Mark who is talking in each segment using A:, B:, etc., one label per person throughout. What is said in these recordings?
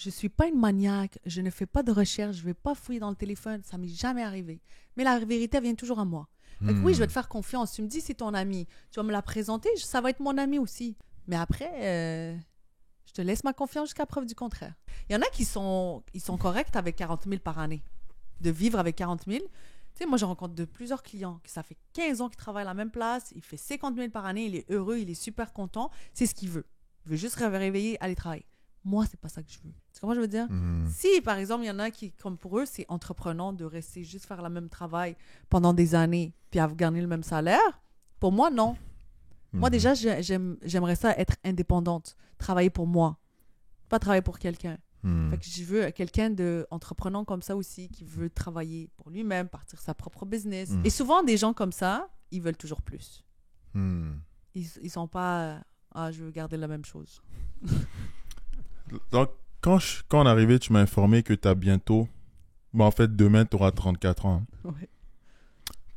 A: Je suis pas une maniaque, je ne fais pas de recherche, je vais pas fouiller dans le téléphone, ça m'est jamais arrivé. Mais la vérité vient toujours à moi. Fait que oui, je vais te faire confiance. Tu me dis c'est ton ami, tu vas me la présenter, ça va être mon ami aussi. Mais après, je te laisse ma confiance jusqu'à preuve du contraire. Il y en a qui sont corrects avec 40 000 par année. De vivre avec 40 000. Tu sais, moi, je rencontre de plusieurs clients qui ça fait 15 ans qu'ils travaillent à la même place, il fait 50 000 par année, il est heureux, il est super content, c'est ce qu'il veut. Il veut juste se réveiller, aller travailler. Moi, c'est pas ça que je veux. Tu comprends ce que je veux dire? Si, par exemple, il y en a qui, comme pour eux, c'est entreprenant de rester juste faire le même travail pendant des années puis à gagner le même salaire, pour moi, non. Moi, déjà, j'aimerais ça être indépendante, travailler pour moi, pas travailler pour quelqu'un. Fait que je veux quelqu'un d'entreprenant comme ça aussi, qui veut travailler pour lui-même, partir sa propre business. Et souvent, des gens comme ça, ils veulent toujours plus. Ils sont pas... Ah, je veux garder la même chose.
B: Donc, quand on est arrivé, tu m'as informé que tu as bientôt... Bon, en fait, demain, tu auras 34 ans.
A: Ouais.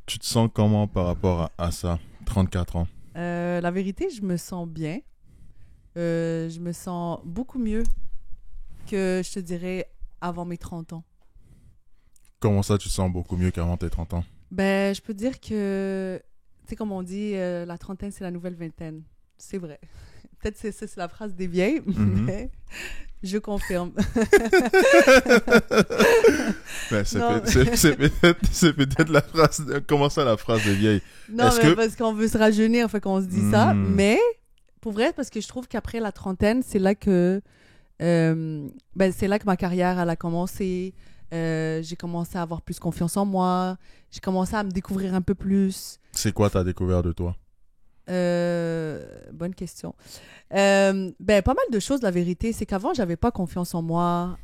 B: Tu te sens comment par rapport à ça, 34 ans?
A: La vérité, je me sens bien. Je me sens beaucoup mieux que, je te dirais, avant mes 30 ans.
B: Comment ça, tu te sens beaucoup mieux qu'avant tes 30 ans?
A: Ben, je peux dire que, tu sais, comme on dit, la trentaine, c'est la nouvelle vingtaine. C'est vrai. Peut-être que c'est la phrase des vieilles, mais je confirme.
B: Ben, c'est peut-être la phrase... Comment ça, la phrase des vieilles?
A: Non, mais parce qu'on veut se rajeunir, fait qu'on se dit ça. Mais, pour vrai, parce que je trouve qu'après la trentaine, c'est là que... c'est là que ma carrière elle a commencé. J'ai commencé à avoir plus confiance en moi. J'ai commencé à me découvrir un peu plus.
B: C'est quoi t'as découvert de toi?
A: Bonne question. Pas mal de choses, la vérité. C'est qu'avant, j'avais pas confiance en moi,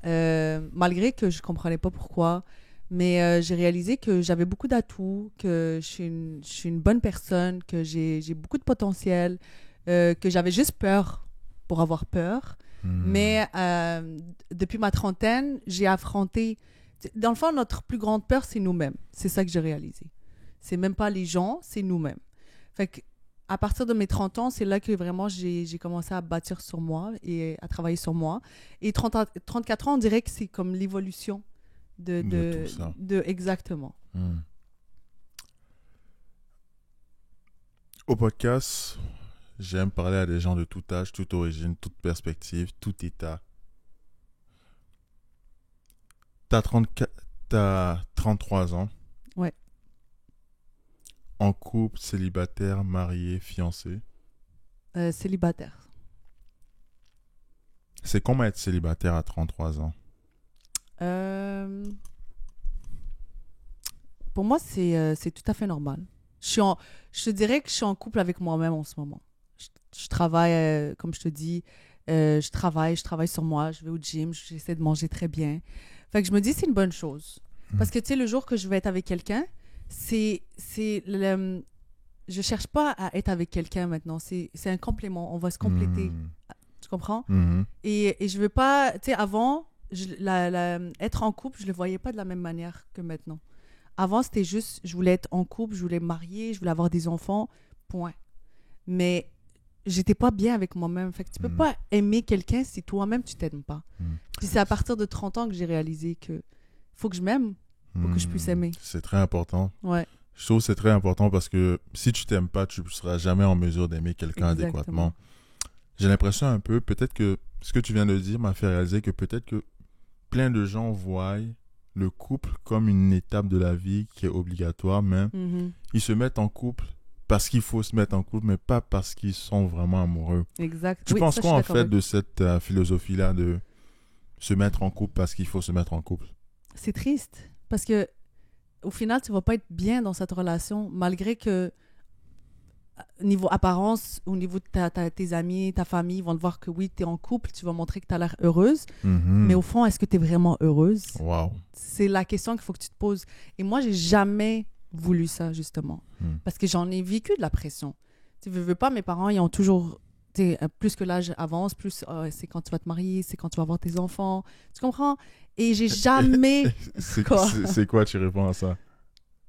A: malgré que je comprenais pas pourquoi. Mais j'ai réalisé que j'avais beaucoup d'atouts, que je suis une bonne personne, que j'ai beaucoup de potentiel, que j'avais juste peur pour avoir peur. Mais depuis ma trentaine, j'ai affronté... Dans le fond, notre plus grande peur, c'est nous-mêmes. C'est ça que j'ai réalisé. C'est même pas les gens, c'est nous-mêmes. Fait que à partir de mes 30 ans, c'est là que vraiment j'ai commencé à bâtir sur moi et à travailler sur moi. Et 34 ans, on dirait que c'est comme l'évolution de tout ça. Exactement.
B: Au podcast, j'aime parler à des gens de tout âge, toute origine, toute perspective, tout état. T'as 33 ans.
A: Ouais.
B: En couple, célibataire, marié, fiancé?
A: Célibataire.
B: C'est comment être célibataire à 33 ans?
A: Pour moi, c'est tout à fait normal. Je te dirais que je suis en couple avec moi-même en ce moment. Je travaille, comme je te dis, je travaille sur moi, je vais au gym, j'essaie de manger très bien. Fait que je me dis c'est une bonne chose. Parce que, tu sais, le jour que je vais être avec quelqu'un, je cherche pas à être avec quelqu'un maintenant. C'est un complément. On va se compléter. Tu comprends? Et je veux pas... Tu sais, avant, être en couple, je le voyais pas de la même manière que maintenant. Avant, c'était juste, je voulais être en couple, je voulais me marier, je voulais avoir des enfants, point. Mais j'étais pas bien avec moi-même. Fait que tu peux pas aimer quelqu'un si toi-même, tu t'aimes pas. Puis c'est à partir de 30 ans que j'ai réalisé que faut que je m'aime pour que je puisse aimer.
B: C'est très important.
A: Ouais.
B: Je trouve que c'est très important parce que si tu t'aimes pas, tu seras jamais en mesure d'aimer quelqu'un adéquatement. J'ai l'impression un peu, peut-être que ce que tu viens de dire m'a fait réaliser que peut-être que plein de gens voient le couple comme une étape de la vie qui est obligatoire, mais ils se mettent en couple parce qu'il faut se mettre en couple, mais pas parce qu'ils sont vraiment amoureux.
A: Exact.
B: Tu penses quoi en fait de cette philosophie-là de se mettre en couple parce qu'il faut se mettre en couple?
A: C'est triste parce que au final, tu vas pas être bien dans cette relation, malgré que niveau apparence, au niveau de tes amis, ta famille, ils vont te voir que oui, tu es en couple, tu vas montrer que tu as l'air heureuse, mais au fond, est-ce que tu es vraiment heureuse?
B: Wow.
A: C'est la question qu'il faut que tu te poses. Et moi, j'ai jamais voulu ça, justement, parce que j'en ai vécu de la pression. Tu veux pas, mes parents, ils ont toujours... plus que l'âge avance, plus c'est quand tu vas te marier, c'est quand tu vas avoir tes enfants. Tu comprends? Et j'ai jamais...
B: C'est quoi tu réponds à ça?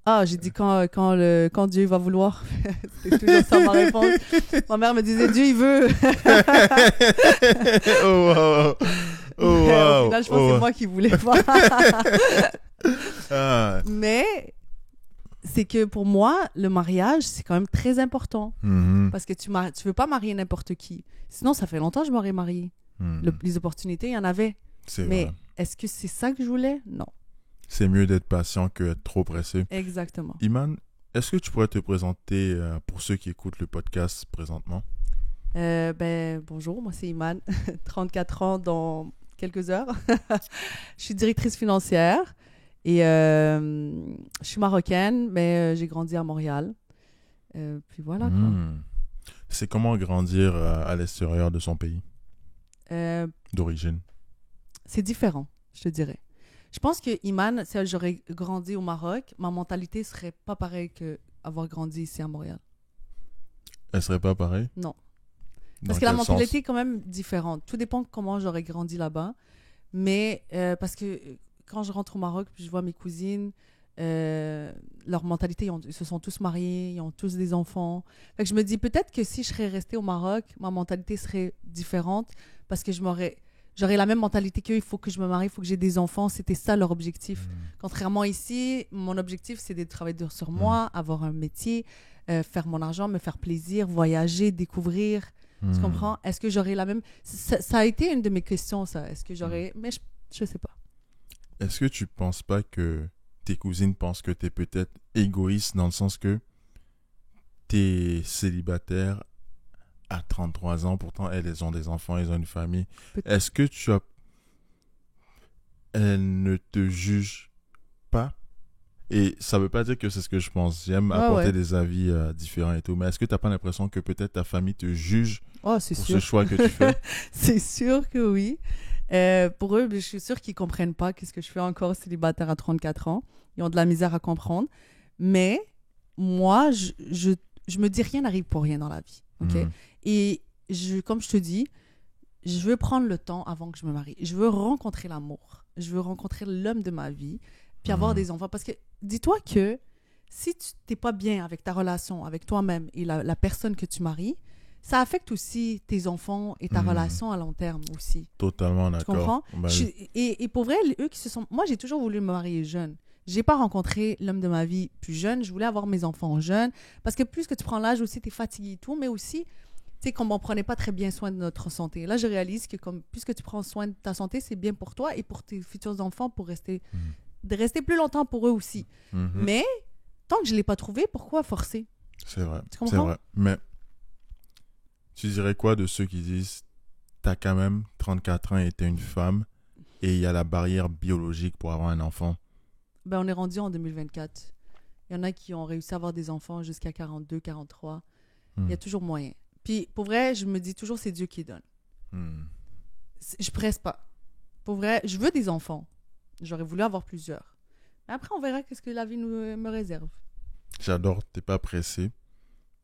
A: Ah, j'ai dit quand Dieu va vouloir. C'était toujours ça ma réponse. Ma mère me disait, Dieu, il veut.
B: Oh, wow. Oh, wow.
A: final, je pense que c'est moi qui voulais pas.
B: Ah.
A: Mais c'est que pour moi, le mariage, c'est quand même très important.
B: Mhm.
A: Parce que tu veux pas marier n'importe qui. Sinon, ça fait longtemps que je m'aurais mariée.
B: Mhm.
A: Les opportunités, il y en avait.
B: C'est
A: Mais
B: vrai.
A: est-ce que c'est ça que je voulais? Non.
B: C'est mieux d'être patient que d'être trop pressé.
A: Exactement.
B: Iman, est-ce que tu pourrais te présenter pour ceux qui écoutent le podcast présentement?
A: Bonjour, moi c'est Iman, 34 ans dans quelques heures. Je suis directrice financière et je suis marocaine, mais j'ai grandi à Montréal. Puis voilà quoi.
B: C'est comment grandir à l'extérieur de son pays
A: Euh,
B: d'origine?
A: c'est différent, je te dirais. Je pense que Iman, si j'aurais grandi au Maroc, ma mentalité serait pas pareille que avoir grandi ici à Montréal.
B: Elle serait pas pareille?
A: Non.
B: Dans
A: Parce que la
B: quel
A: mentalité
B: sens?
A: est quand même différente. Tout dépend de comment j'aurais grandi là-bas. Mais parce que quand je rentre au Maroc, puis je vois mes cousines, leur mentalité, ils se sont tous mariés, ils ont tous des enfants. Fait que je me dis peut-être que si je serais restée au Maroc, ma mentalité serait différente parce que j'aurais la même mentalité qu'eux. Il faut que je me marie, il faut que j'ai des enfants. C'était ça leur objectif. Contrairement ici, mon objectif, c'est de travailler dur sur moi, avoir un métier, faire mon argent, me faire plaisir, voyager, découvrir. Tu comprends? Est-ce que j'aurais la même... Ça a été une de mes questions, ça. Est-ce que j'aurais... Mais je sais pas.
B: Est-ce que tu penses pas que tes cousines pensent que tu es peut-être égoïste dans le sens que tu es célibataire à 33 ans, pourtant elles ont des enfants, elles ont une famille.
A: Peut-être.
B: Est-ce que tu as... Elles ne te jugent pas? Et ça veut pas dire que c'est ce que je pense. J'aime apporter des avis différents et tout. Mais est-ce que tu n'as pas l'impression que peut-être ta famille te juge
A: C'est
B: pour
A: sûr.
B: ce choix que tu fais?
A: C'est sûr que oui. Pour eux, je suis sûre qu'ils comprennent pas qu'est-ce que je fais encore célibataire à 34 ans. Ils ont de la misère à comprendre. Mais moi, je me dis rien n'arrive pour rien dans la vie. Okay? Et comme je te dis, je veux prendre le temps avant que je me marie. Je veux rencontrer l'amour. Je veux rencontrer l'homme de ma vie. Puis avoir des enfants. Parce que dis-toi que si tu n'es pas bien avec ta relation, avec toi-même et la personne que tu maries, ça affecte aussi tes enfants et ta relation à long terme aussi.
B: Totalement
A: Tu
B: d'accord.
A: comprends? Et pour vrai, eux qui se sont... Moi, j'ai toujours voulu me marier jeune. J'ai pas rencontré l'homme de ma vie plus jeune. Je voulais avoir mes enfants jeunes. Parce que plus que tu prends l'âge aussi, tu es fatigué et tout. Mais aussi, tu sais, comme on prenait pas très bien soin de notre santé. Là, je réalise que plus que tu prends soin de ta santé, c'est bien pour toi et pour tes futurs enfants de rester plus longtemps pour eux aussi. Mais tant que je l'ai pas trouvé, pourquoi forcer?
B: C'est vrai.
A: Tu comprends?
B: C'est vrai. Mais tu dirais quoi de ceux qui disent t'as quand même 34 ans et t'es une femme et il y a la barrière biologique pour avoir un enfant?
A: On est rendu en 2024. Il y en a qui ont réussi à avoir des enfants jusqu'à 42, 43. Il y a toujours moyen. Puis, pour vrai, je me dis toujours, c'est Dieu qui donne. Je presse pas. Pour vrai, je veux des enfants. J'aurais voulu avoir plusieurs. Mais après, on verra qu'est-ce que la vie me réserve.
B: J'adore, t'es pas pressé.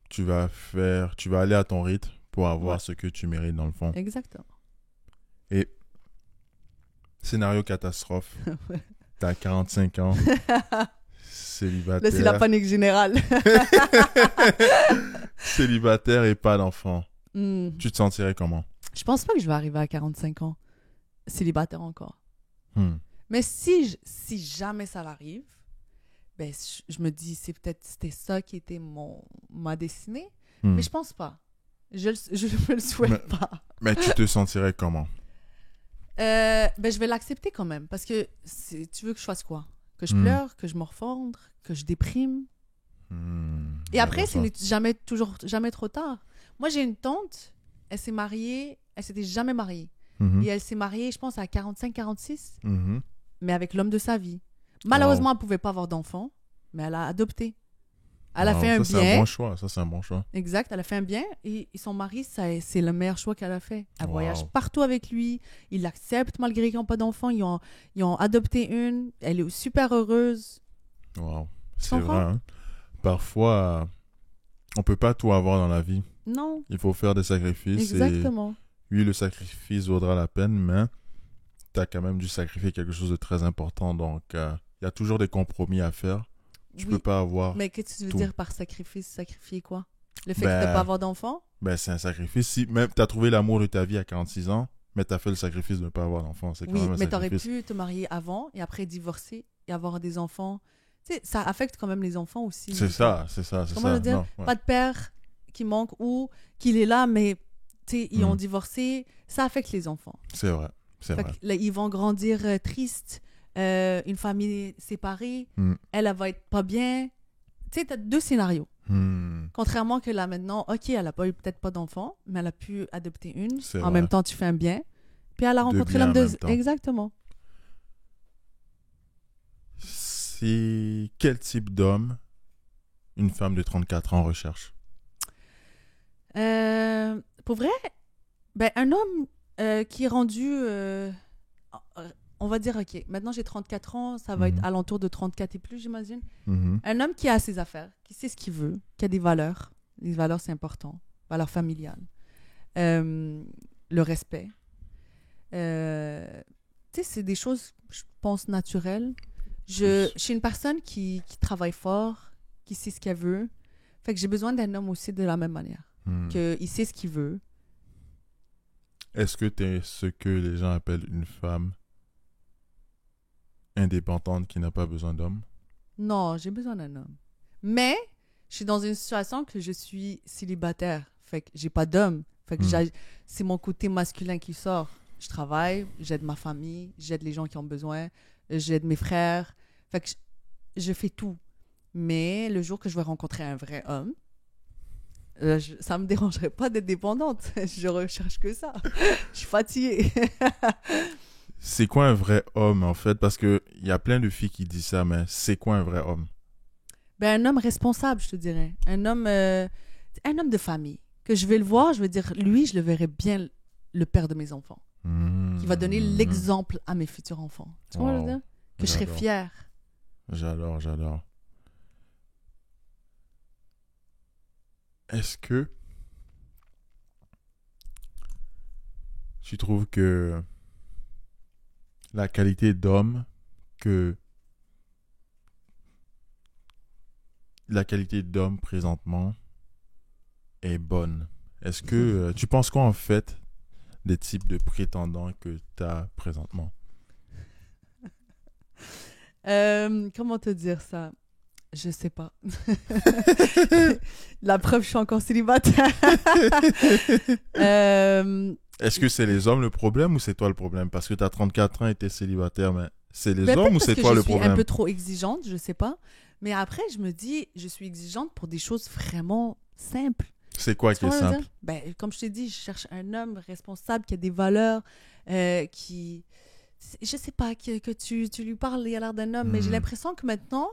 B: Tu vas aller à ton rythme pour avoir ce que tu mérites dans le fond.
A: Exactement.
B: Et scénario catastrophe. T'as 45 ans. Célibataire.
A: Là, c'est la panique générale.
B: Célibataire et pas d'enfant. Tu te sentirais comment?
A: Je pense pas que je vais arriver à 45 ans célibataire encore. Mais si jamais ça l'arrive, je me dis c'était ça qui était ma destinée. Mais je pense pas. Je me le souhaite pas.
B: Mais tu te sentirais comment?
A: Je vais l'accepter quand même. Parce que tu veux que je fasse quoi? Que je pleure, que je morfondre, que je déprime. Et après, c'est jamais trop tard. Moi, j'ai une tante, elle s'est mariée, elle s'était jamais mariée. Et elle s'est mariée, je pense, à 45, 46, mais avec l'homme de sa vie. Malheureusement, elle pouvait pas avoir d'enfant, mais elle a adopté. Elle a fait un bien.
B: C'est un bon choix. Ça, c'est un bon choix.
A: Exact. Elle a fait un bien et son mari, c'est le meilleur choix qu'elle a fait. Elle voyage partout avec lui. Il l'accepte malgré qu'ils n'ont pas d'enfant. Ils ont adopté une. Elle est super heureuse.
B: Wow. C'est vrai. Hein? Parfois, on peut pas tout avoir dans la vie.
A: Non.
B: Il faut faire des sacrifices.
A: Exactement.
B: Oui, le sacrifice vaudra la peine, mais tu as quand même dû sacrifier quelque chose de très important. Donc, il y a toujours des compromis à faire. Tu peux pas avoir.
A: Mais qu'est-ce que tu veux dire par sacrifice? Sacrifier quoi? Le fait de ne pas avoir d'enfant?
B: C'est un sacrifice. Si même tu as trouvé l'amour de ta vie à 46 ans, Mais tu as fait le sacrifice de ne pas avoir d'enfant. C'est quand
A: Oui,
B: même un
A: mais tu aurais
B: sacrifice.
A: pu te marier avant et après divorcer et avoir des enfants. Tu sais, ça affecte quand même les enfants aussi.
B: C'est ça, c'est ça, c'est
A: Comment
B: ça.
A: le dire?
B: Non, ouais.
A: Pas de père qui manque ou qu'il est là, mais tu sais, ils ont
B: Mm.
A: divorcé. Ça affecte les enfants.
B: C'est vrai, c'est
A: Fait
B: vrai.
A: que là, ils vont grandir tristes, une famille séparée,
B: Mm.
A: elle va être pas bien. Tu sais, t'as deux scénarios.
B: Mm.
A: Contrairement que là maintenant, ok, elle a pas eu peut-être pas d'enfant, mais elle a pu adopter une.
B: C'est
A: En
B: vrai.
A: même temps, tu fais un bien. Puis elle a rencontré
B: biens
A: l'homme
B: en
A: de...
B: même temps.
A: Exactement.
B: C'est quel type d'homme une femme de 34 ans recherche?
A: Pour vrai, ben, un homme qui est rendu... on va dire, ok, maintenant j'ai 34 ans, ça va être alentour de 34 et plus, j'imagine.
B: Mhm.
A: Un homme qui a ses affaires, qui sait ce qu'il veut, qui a des valeurs. Les valeurs, c'est important. Valeurs familiales. Le respect. Tu sais, c'est des choses, je pense, naturelles. Je suis une personne qui travaille fort, qui sait ce qu'elle veut. Fait que j'ai besoin d'un homme aussi de la même manière.
B: Mm.
A: Qu'il sait ce qu'il veut.
B: Est-ce que tu es ce que les gens appellent une femme indépendante qui n'a pas besoin d'homme?
A: Non, j'ai besoin d'un homme. Mais je suis dans une situation que je suis célibataire. Fait que j'ai pas d'homme. Fait que c'est mon côté masculin qui sort. Je travaille, j'aide ma famille, j'aide les gens qui ont besoin, j'aide mes frères. Fait que je fais tout. Mais le jour que je vais rencontrer un vrai homme, ça me dérangerait pas d'être dépendante. Je recherche que ça. Je suis fatiguée.
B: C'est quoi un vrai homme, en fait? Parce qu'il y a plein de filles qui disent ça, mais c'est quoi un vrai homme?
A: Ben, un homme responsable, je te dirais. Un homme de famille. Que je vais le voir, je vais dire, lui, je le verrai bien le père de mes enfants. Qui va donner l'exemple à mes futurs enfants. Tu vois ce que je veux dire? Que je serai fière.
B: J'adore. Est-ce que tu trouves que la qualité d'homme présentement est bonne? Est-ce que tu penses quoi en fait des types de prétendants que tu as présentement?
A: Comment te dire ça? Je sais pas. La preuve, je suis encore célibataire.
B: Est-ce que c'est les hommes le problème ou c'est toi le problème? Parce que tu as 34 ans et tu es célibataire, mais c'est les hommes ou c'est toi le problème?
A: Je suis un peu trop exigeante, je sais pas. Mais après, je me dis, je suis exigeante pour des choses vraiment simples.
B: C'est quoi qui est simple?
A: Ben, comme je t'ai dit, je cherche un homme responsable qui a des valeurs, qui... Je sais pas, que tu lui parles, il a l'air d'un homme, mais j'ai l'impression que maintenant,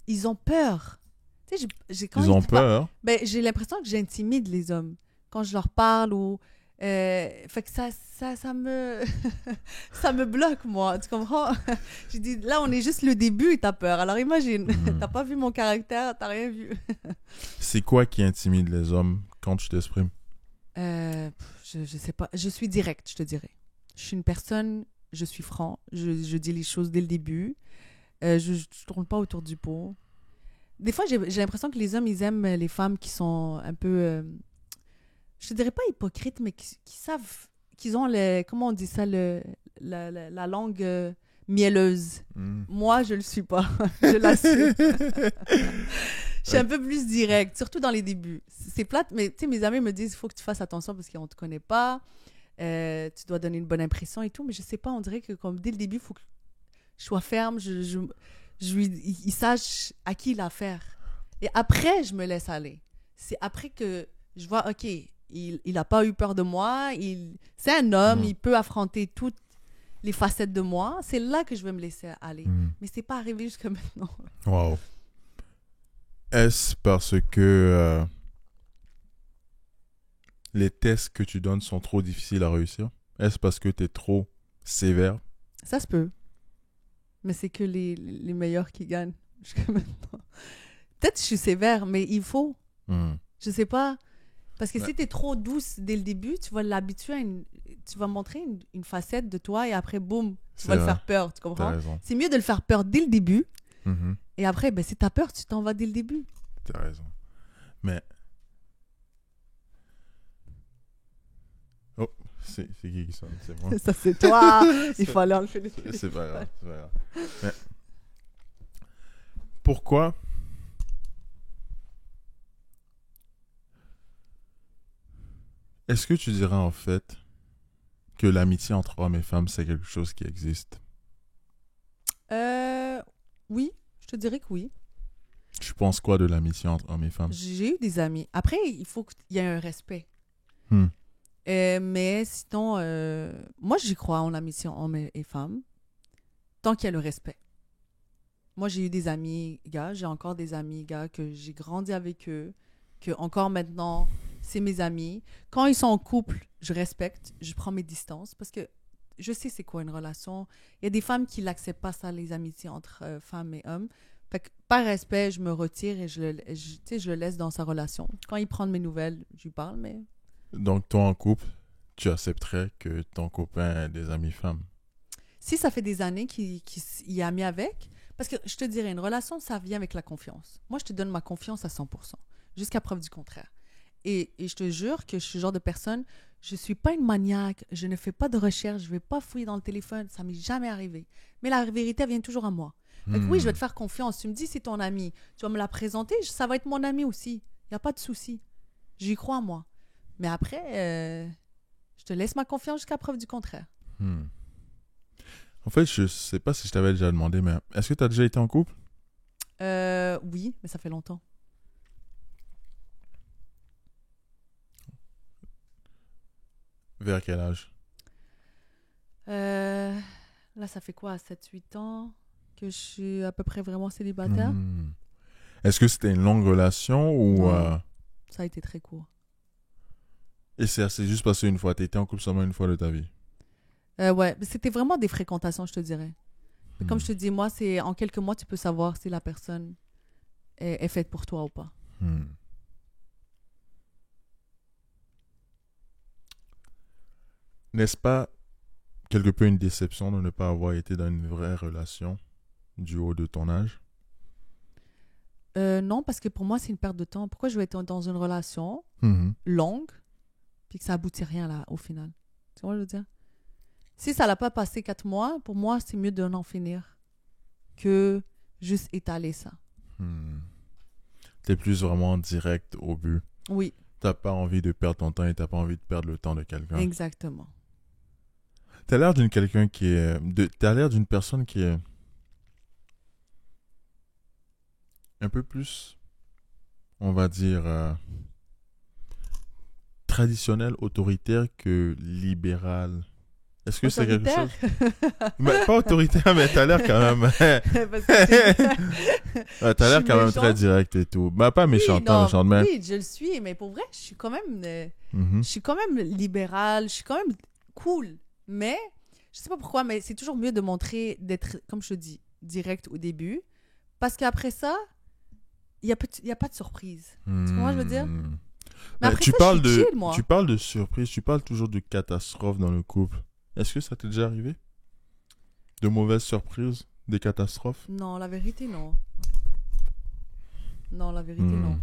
A: ils ont peur. Tu sais,
B: ils ont peur?
A: Ben, j'ai l'impression que j'intimide les hommes quand je leur parle ou... fait que ça me... ça me bloque, moi. Tu comprends? Je dis, là, on est juste le début et t'as peur. Alors imagine, t'as pas vu mon caractère, t'as rien vu.
B: C'est quoi qui intimide les hommes quand tu t'exprimes?
A: Je sais pas. Je suis directe, je te dirais. Je suis une personne, je suis franc. Je dis les choses dès le début. Je tourne pas autour du pot. Des fois, j'ai l'impression que les hommes, ils aiment les femmes qui sont un peu... je te dirais pas hypocrites, mais qui savent... qu'ils ont, comment on dit ça, la langue mielleuse. Moi, je le suis pas. Je l'assume. Je suis un peu plus directe, surtout dans les débuts. C'est plate, mais tu sais, mes amis me disent il faut que tu fasses attention parce qu'on te connaît pas. Tu dois donner une bonne impression et tout, mais je sais pas, on dirait que comme dès le début, il faut que je sois ferme, il sache à qui il a affaire. Et après, je me laisse aller. C'est après que je vois, OK, il n'a pas eu peur de moi, c'est un homme, il peut affronter toutes les facettes de moi. C'est là que je vais me laisser aller. Mais c'est pas arrivé jusqu'à maintenant.
B: Wow. Est-ce parce que les tests que tu donnes sont trop difficiles à réussir? Est-ce parce que tu es trop sévère?
A: Ça se peut. Mais c'est que les meilleurs qui gagnent jusqu'à maintenant. Peut-être que je suis sévère, mais il faut. Je sais pas. Parce que si tu es trop douce dès le début, tu vas l'habituer tu vas montrer une facette de toi et après, boum, tu vas le faire peur. Tu comprends? C'est mieux de le faire peur dès le début. Et après, ben, si tu as peur, tu t'en vas dès le début.
B: Tu as raison. Mais... Oh, C'est qui sonne? C'est moi.
A: Ça, c'est toi. Il faut aller enlever le
B: C'est pas grave. C'est pas grave. Mais pourquoi est-ce que tu dirais en fait que l'amitié entre hommes et femmes, c'est quelque chose qui existe?
A: Oui, je te dirais que oui.
B: Tu penses quoi de l'amitié entre hommes et femmes?
A: J'ai eu des amis. Après, il faut qu'il y ait un respect.
B: Hmm.
A: Mais sinon, moi, j'y crois en amitié entre hommes et femmes, tant qu'il y a le respect. Moi, j'ai eu des amis gars, j'ai encore des amis gars que j'ai grandi avec eux, que encore maintenant, c'est mes amis. Quand ils sont en couple, je respecte, je prends mes distances parce que je sais c'est quoi une relation. Il y a des femmes qui l'acceptent pas ça, les amitiés entre femmes et hommes. Fait que, par respect, je me retire et tu sais, je le laisse dans sa relation. Quand il prend de mes nouvelles, je lui parle, mais...
B: Donc, toi en couple, tu accepterais que ton copain ait des amis femmes?
A: Si ça fait des années qu'il y est ami avec, parce que je te dirais, une relation, ça vient avec la confiance. Moi, je te donne ma confiance à 100%, jusqu'à preuve du contraire. Et je te jure que je suis le genre de personne, je suis pas une maniaque, je ne fais pas de recherche, je vais pas fouiller dans le téléphone, ça m'est jamais arrivé. Mais la vérité, elle vient toujours à moi. Fait que oui, je vais te faire confiance. Tu me dis, c'est ton ami. Tu vas me la présenter, ça va être mon ami aussi. Il n'y a pas de souci. J'y crois, moi. Mais après, je te laisse ma confiance jusqu'à preuve du contraire.
B: En fait, je sais pas si je t'avais déjà demandé, mais est-ce que tu as déjà été en couple?
A: Oui, mais ça fait longtemps.
B: Vers quel âge?
A: Là, ça fait quoi, 7-8 ans que je suis à peu près vraiment célibataire?
B: Est-ce que c'était une longue relation ou...
A: Non. Ça a été très court.
B: Et c'est juste passé une fois? Tu étais en couple seulement une fois de ta vie?
A: Ouais, mais c'était vraiment des fréquentations, je te dirais. Mais comme je te dis, moi, c'est en quelques mois, tu peux savoir si la personne est faite pour toi ou pas.
B: N'est-ce pas quelque peu une déception de ne pas avoir été dans une vraie relation du haut de ton âge?
A: Non, parce que pour moi, c'est une perte de temps. Pourquoi je vais être dans une relation longue puis que ça aboutit rien là, au final? Tu vois ce que je veux dire? Si ça l'a pas passé 4 mois, pour moi, c'est mieux de n'en finir que juste étaler ça.
B: T'es plus vraiment direct au but.
A: Oui.
B: T'as pas envie de perdre ton temps et t'as pas envie de perdre le temps de quelqu'un.
A: Exactement.
B: T'as l'air d'une t'as l'air d'une personne qui est un peu plus, on va dire, traditionnelle, autoritaire que libérale. Est-ce que c'est quelque chose? Mais, pas autoritaire, mais t'as l'air quand même... t'as l'air quand même très direct et tout. Bah, pas méchante,
A: oui,
B: méchante, mais...
A: Oui, je le suis, mais pour vrai, je suis quand même... Je suis quand même libérale, je suis quand même cool. Mais, je sais pas pourquoi, mais c'est toujours mieux de montrer, d'être, comme je te dis, direct au début. Parce qu'après ça, il y a pas de surprise. Tu comprends ce que je veux dire? Mais après
B: tu
A: ça,
B: parles
A: je suis chill, moi.
B: Tu parles de surprise, tu parles toujours de catastrophe dans le couple. Est-ce que ça t'est déjà arrivé? De mauvaises surprises? Des catastrophes?
A: Non, la vérité, non. Non, la vérité, non.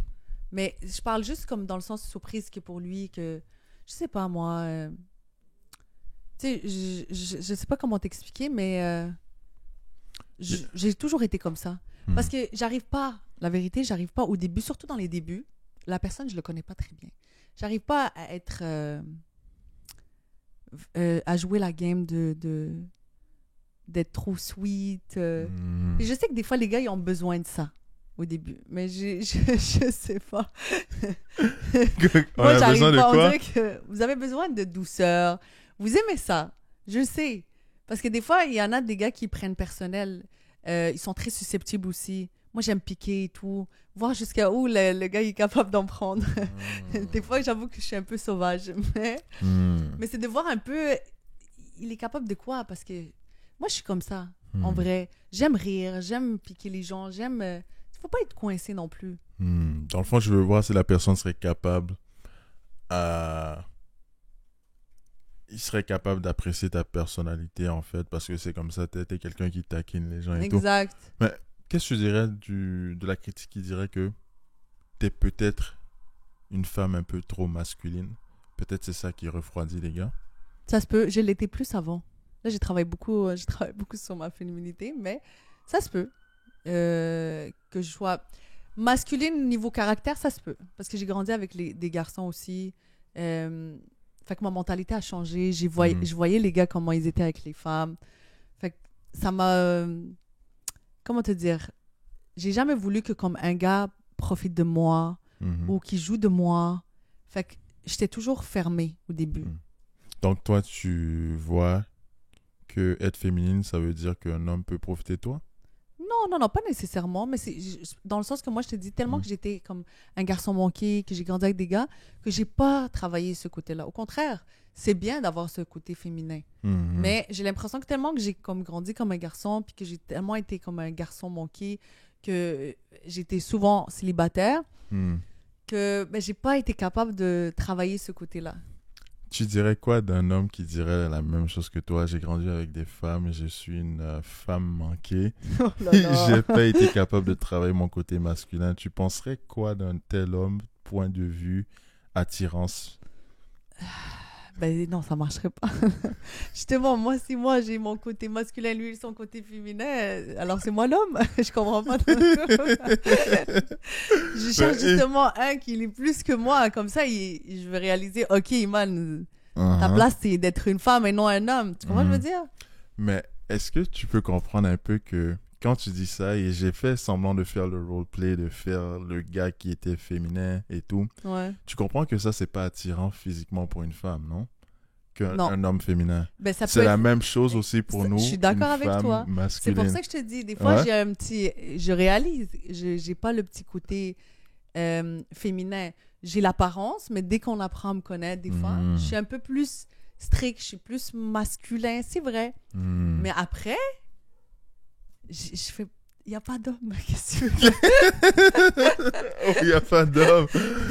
A: Mais je parle juste comme dans le sens surprise que pour lui, que... Je sais pas, moi... tu sais, je sais pas comment t'expliquer, mais... j'ai toujours été comme ça. Parce que j'arrive pas... La vérité, j'arrive pas au début, surtout dans les débuts. La personne, je le connais pas très bien. J'arrive pas à être... à jouer la game d'être trop sweet. Et je sais que des fois, les gars, ils ont besoin de ça au début. Mais je sais pas. Moi, j'arrive pas. On dirait que vous avez besoin de douceur. Vous aimez ça. Je sais. Parce que des fois, il y en a des gars qui prennent personnel. Ils sont très susceptibles aussi. Moi, j'aime piquer et tout. Voir jusqu'à où le gars est capable d'en prendre. Des fois, j'avoue que je suis un peu sauvage. Mais c'est de voir un peu... Il est capable de quoi? Parce que moi, je suis comme ça, en vrai. J'aime rire, j'aime piquer les gens, j'aime... Il faut pas être coincé non plus.
B: Dans le fond, je veux voir si la personne serait capable il serait capable d'apprécier ta personnalité, en fait, parce que c'est comme ça, t'es quelqu'un qui taquine les gens et tout.
A: Exact.
B: Mais qu'est-ce que tu dirais de la critique qui dirait que t'es peut-être une femme un peu trop masculine? Peut-être c'est ça qui refroidit les gars?
A: Ça se peut. Je l'étais plus avant. Là, je travaille beaucoup sur ma féminité, mais ça se peut. Que je sois masculine niveau caractère, ça se peut. Parce que j'ai grandi avec des garçons aussi. Fait que ma mentalité a changé. Je voyais les gars comment ils étaient avec les femmes. Fait que ça m'a... comment te dire? J'ai jamais voulu que comme un gars profite de moi ou qu'il joue de moi. Fait que j'étais toujours fermée au début.
B: Donc toi, tu vois que être féminine, ça veut dire qu'un homme peut profiter de toi?
A: Non, pas nécessairement, mais c'est dans le sens que moi, je te dis tellement que j'étais comme un garçon manqué, que j'ai grandi avec des gars, que j'ai pas travaillé ce côté-là. Au contraire, c'est bien d'avoir ce côté féminin. Mais j'ai l'impression que tellement que j'ai comme grandi comme un garçon, puis que j'ai tellement été comme un garçon manqué, que j'étais souvent célibataire, que j'ai pas été capable de travailler ce côté-là.
B: Tu dirais quoi d'un homme qui dirait la même chose que toi? J'ai grandi avec des femmes et je suis une femme manquée.
A: Oh là là.
B: J'ai pas été capable de travailler mon côté masculin. Tu penserais quoi d'un tel homme, point de vue, attirance?
A: Non, ça marcherait pas. Justement, moi j'ai mon côté masculin, lui son côté féminin, alors c'est moi l'homme. Je comprends pas. Je cherche justement un qui est plus que moi, comme ça je vais réaliser, ok Iman, ta place c'est d'être une femme et non un homme. Tu comprends ce que je veux dire?
B: Mais est-ce que tu peux comprendre un peu que quand tu dis ça, et j'ai fait semblant de faire le roleplay, de faire le gars qui était féminin et tout, tu comprends que ça, c'est pas attirant physiquement pour une femme, non? Qu'un homme féminin. C'est la même chose aussi pour nous.
A: Je suis d'accord avec toi.
B: Masculine.
A: C'est pour ça que je te dis, des fois, j'ai un petit... Je réalise, j'ai pas le petit côté féminin. J'ai l'apparence, mais dès qu'on apprend à me connaître, des fois, je suis un peu plus strict, je suis plus masculin, c'est vrai. Mais après... Je fais... Il n'y a pas d'homme. Qu'est-ce que tu veux?
B: Il n'y a pas d'homme.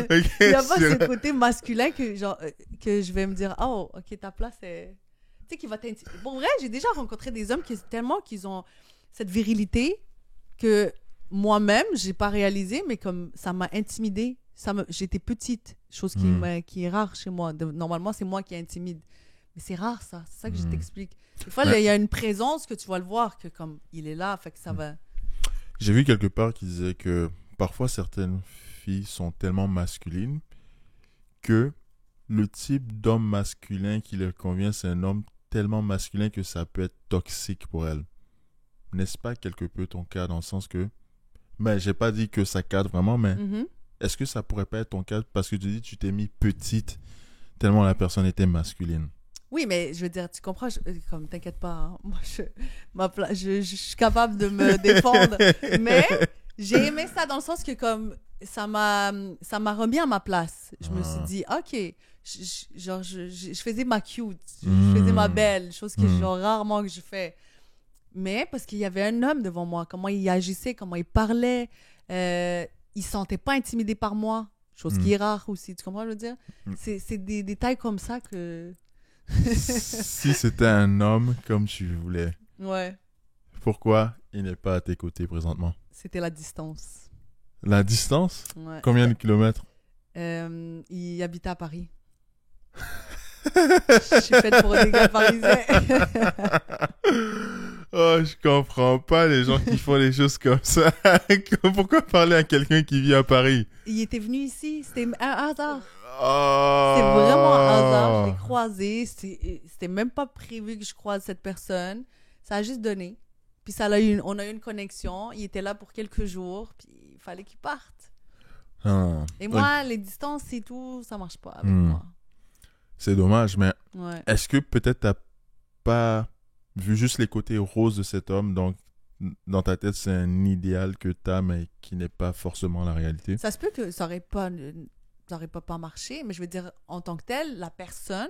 A: Il n'y a pas ce côté masculin que je vais me dire, oh, ok, ta place est... Tu sais, qui va t'intimider. Bon, vrai, j'ai déjà rencontré des hommes qu'ils ont cette virilité que moi-même, je n'ai pas réalisé, mais comme ça m'a intimidée. J'étais petite, chose qui est rare chez moi. Normalement, c'est moi qui intimide. Mais c'est rare, ça. C'est ça que je t'explique. Des fois, il y a une présence que tu vas le voir, que comme il est là, fait que ça va...
B: J'ai vu quelque part qui disait que parfois certaines filles sont tellement masculines que le type d'homme masculin qui leur convient, c'est un homme tellement masculin que ça peut être toxique pour elles. N'est-ce pas quelque peu ton cas dans le sens que... Mais j'ai pas dit que ça cadre vraiment, mais est-ce que ça pourrait pas être ton cas parce que tu dis que tu t'es mis petite tellement la personne était masculine?
A: Oui, mais je veux dire, tu comprends, comme t'inquiète pas, hein, moi je suis capable de me défendre, mais j'ai aimé ça dans le sens que comme ça m'a remis à ma place. Je me suis dit, ok, je faisais ma cute, je faisais ma belle, chose que genre rarement que je fais. Mais parce qu'il y avait un homme devant moi, comment il agissait, comment il parlait, il se sentait pas intimidé par moi, chose qui est rare aussi, tu comprends ce que je veux dire? C'est des détails comme ça que...
B: Si c'était un homme comme tu voulais, pourquoi il n'est pas à tes côtés présentement?
A: C'était la distance.
B: La distance?
A: Ouais.
B: Combien de kilomètres?
A: Il habitait à Paris. Je suis faite pour des gars parisiens.
B: Oh, je comprends pas les gens qui font des choses comme ça. Pourquoi parler à quelqu'un qui vit à Paris?
A: Il était venu ici, c'était un hasard.
B: Oh.
A: C'est vraiment un hasard. Je l'ai croisé. C'était même pas prévu que je croise cette personne. Ça a juste donné. Puis on a eu une connexion. Il était là pour quelques jours. Puis il fallait qu'il parte. Et moi, les distances et tout, ça marche pas avec moi.
B: C'est dommage, mais est-ce que peut-être t'as pas vu juste les côtés roses de cet homme, donc dans ta tête, c'est un idéal que t'as, mais qui n'est pas forcément la réalité?
A: Ça se peut que ça aurait pas marché, mais je veux dire, en tant que tel, la personne,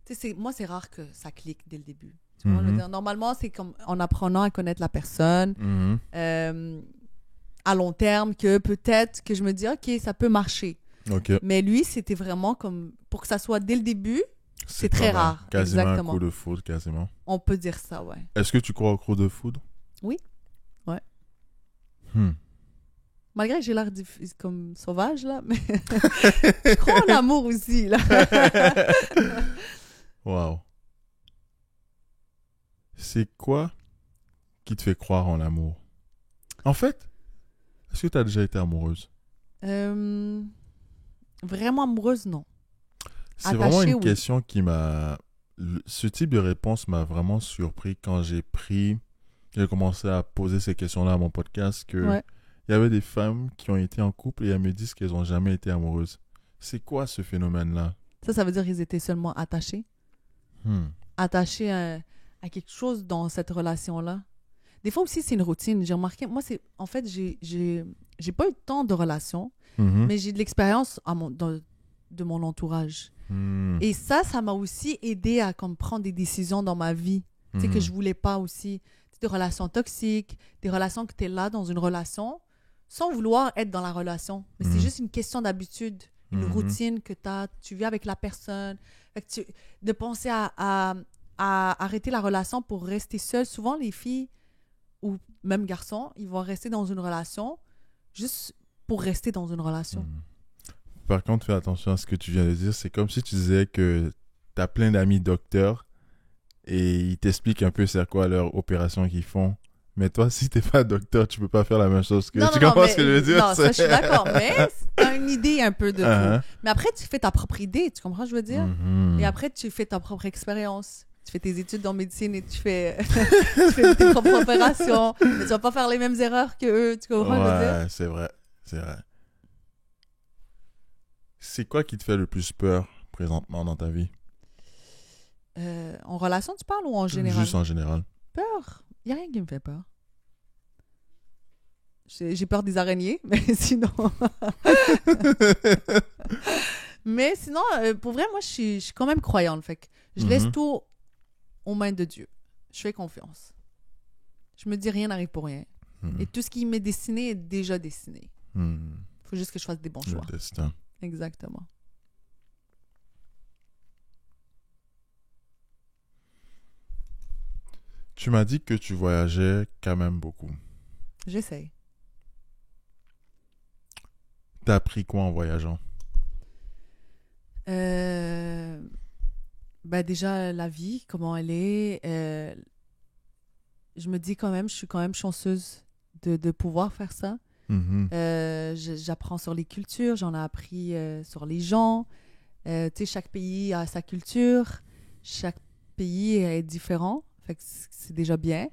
A: tu sais, moi, c'est rare que ça clique dès le début. Tu vois, je veux dire, normalement, c'est comme en apprenant à connaître la personne, à long terme, que peut-être que je me dis, OK, ça peut marcher.
B: Okay.
A: Mais lui, c'était vraiment comme, pour que ça soit dès le début, c'est très rare.
B: Quasiment
A: exactement.
B: Un coup de foudre, quasiment.
A: On peut dire ça, ouais.
B: Est-ce que tu crois au coup de foudre?
A: Oui. Ouais. Malgré que j'ai l'air comme sauvage, là, mais je crois en amour aussi, là.
B: Wow. C'est quoi qui te fait croire en l'amour? En fait, est-ce que tu as déjà été amoureuse?
A: Vraiment amoureuse, non.
B: C'est vraiment une
A: Oui.
B: question qui m'a... Ce type de réponse m'a vraiment surpris quand j'ai commencé à poser ces questions-là à mon podcast, que
A: Ouais.
B: il y avait des femmes qui ont été en couple et elles me disent qu'elles n'ont jamais été amoureuses. C'est quoi ce phénomène-là?
A: Ça veut dire qu'ils étaient seulement attachés. Attachés à quelque chose dans cette relation-là. Des fois aussi, c'est une routine. J'ai remarqué, moi, en fait, j'ai pas eu tant de relations, mais j'ai de l'expérience de mon entourage. Et ça m'a aussi aidé à comme, prendre des décisions dans ma vie. Tu sais, que je voulais pas aussi. Des relations toxiques, des relations que tu es là dans une relation sans vouloir être dans la relation. Mais c'est juste une question d'habitude, une routine que tu vis avec la personne. Fait que de penser à arrêter la relation pour rester seul. Souvent, les filles ou même garçons, ils vont rester dans une relation juste pour rester dans une relation.
B: Par contre, fais attention à ce que tu viens de dire. C'est comme si tu disais que tu as plein d'amis docteurs et ils t'expliquent un peu c'est quoi leur opération qu'ils font. Mais toi, si t'es pas docteur, tu peux pas faire la même chose que... Tu comprends ce que je veux dire?
A: Non, ça, je suis d'accord. Mais t'as une idée un peu de tout. Mais après, tu fais ta propre idée. Tu comprends ce que je veux dire? Et après, tu fais ta propre expérience. Tu fais tes études en médecine et tu fais tes propres opérations. Mais tu vas pas faire les mêmes erreurs qu'eux. Tu comprends ce que je veux dire?
B: Ouais, c'est vrai. C'est vrai. C'est quoi qui te fait le plus peur présentement dans ta vie?
A: En relation, tu parles ou en général?
B: Juste en général.
A: Peur? Il n'y a rien qui me fait peur. J'ai peur des araignées, mais sinon... Mais sinon, pour vrai, moi, je suis quand même croyante. Fait que je laisse tout aux mains de Dieu. Je fais confiance. Je me dis rien n'arrive pour rien. Et tout ce qui m'est destiné est déjà destiné. Il faut juste que je fasse des bons choix.
B: Le destin.
A: Exactement.
B: Tu m'as dit que tu voyageais quand même beaucoup.
A: J'essaye.
B: T'as appris quoi en voyageant?
A: Déjà, la vie, comment elle est. Je me dis quand même, je suis quand même chanceuse de pouvoir faire ça. J'apprends sur les cultures, j'en ai appris sur les gens. Tu sais, chaque pays a sa culture. Chaque pays est différent. Fait que c'est déjà bien.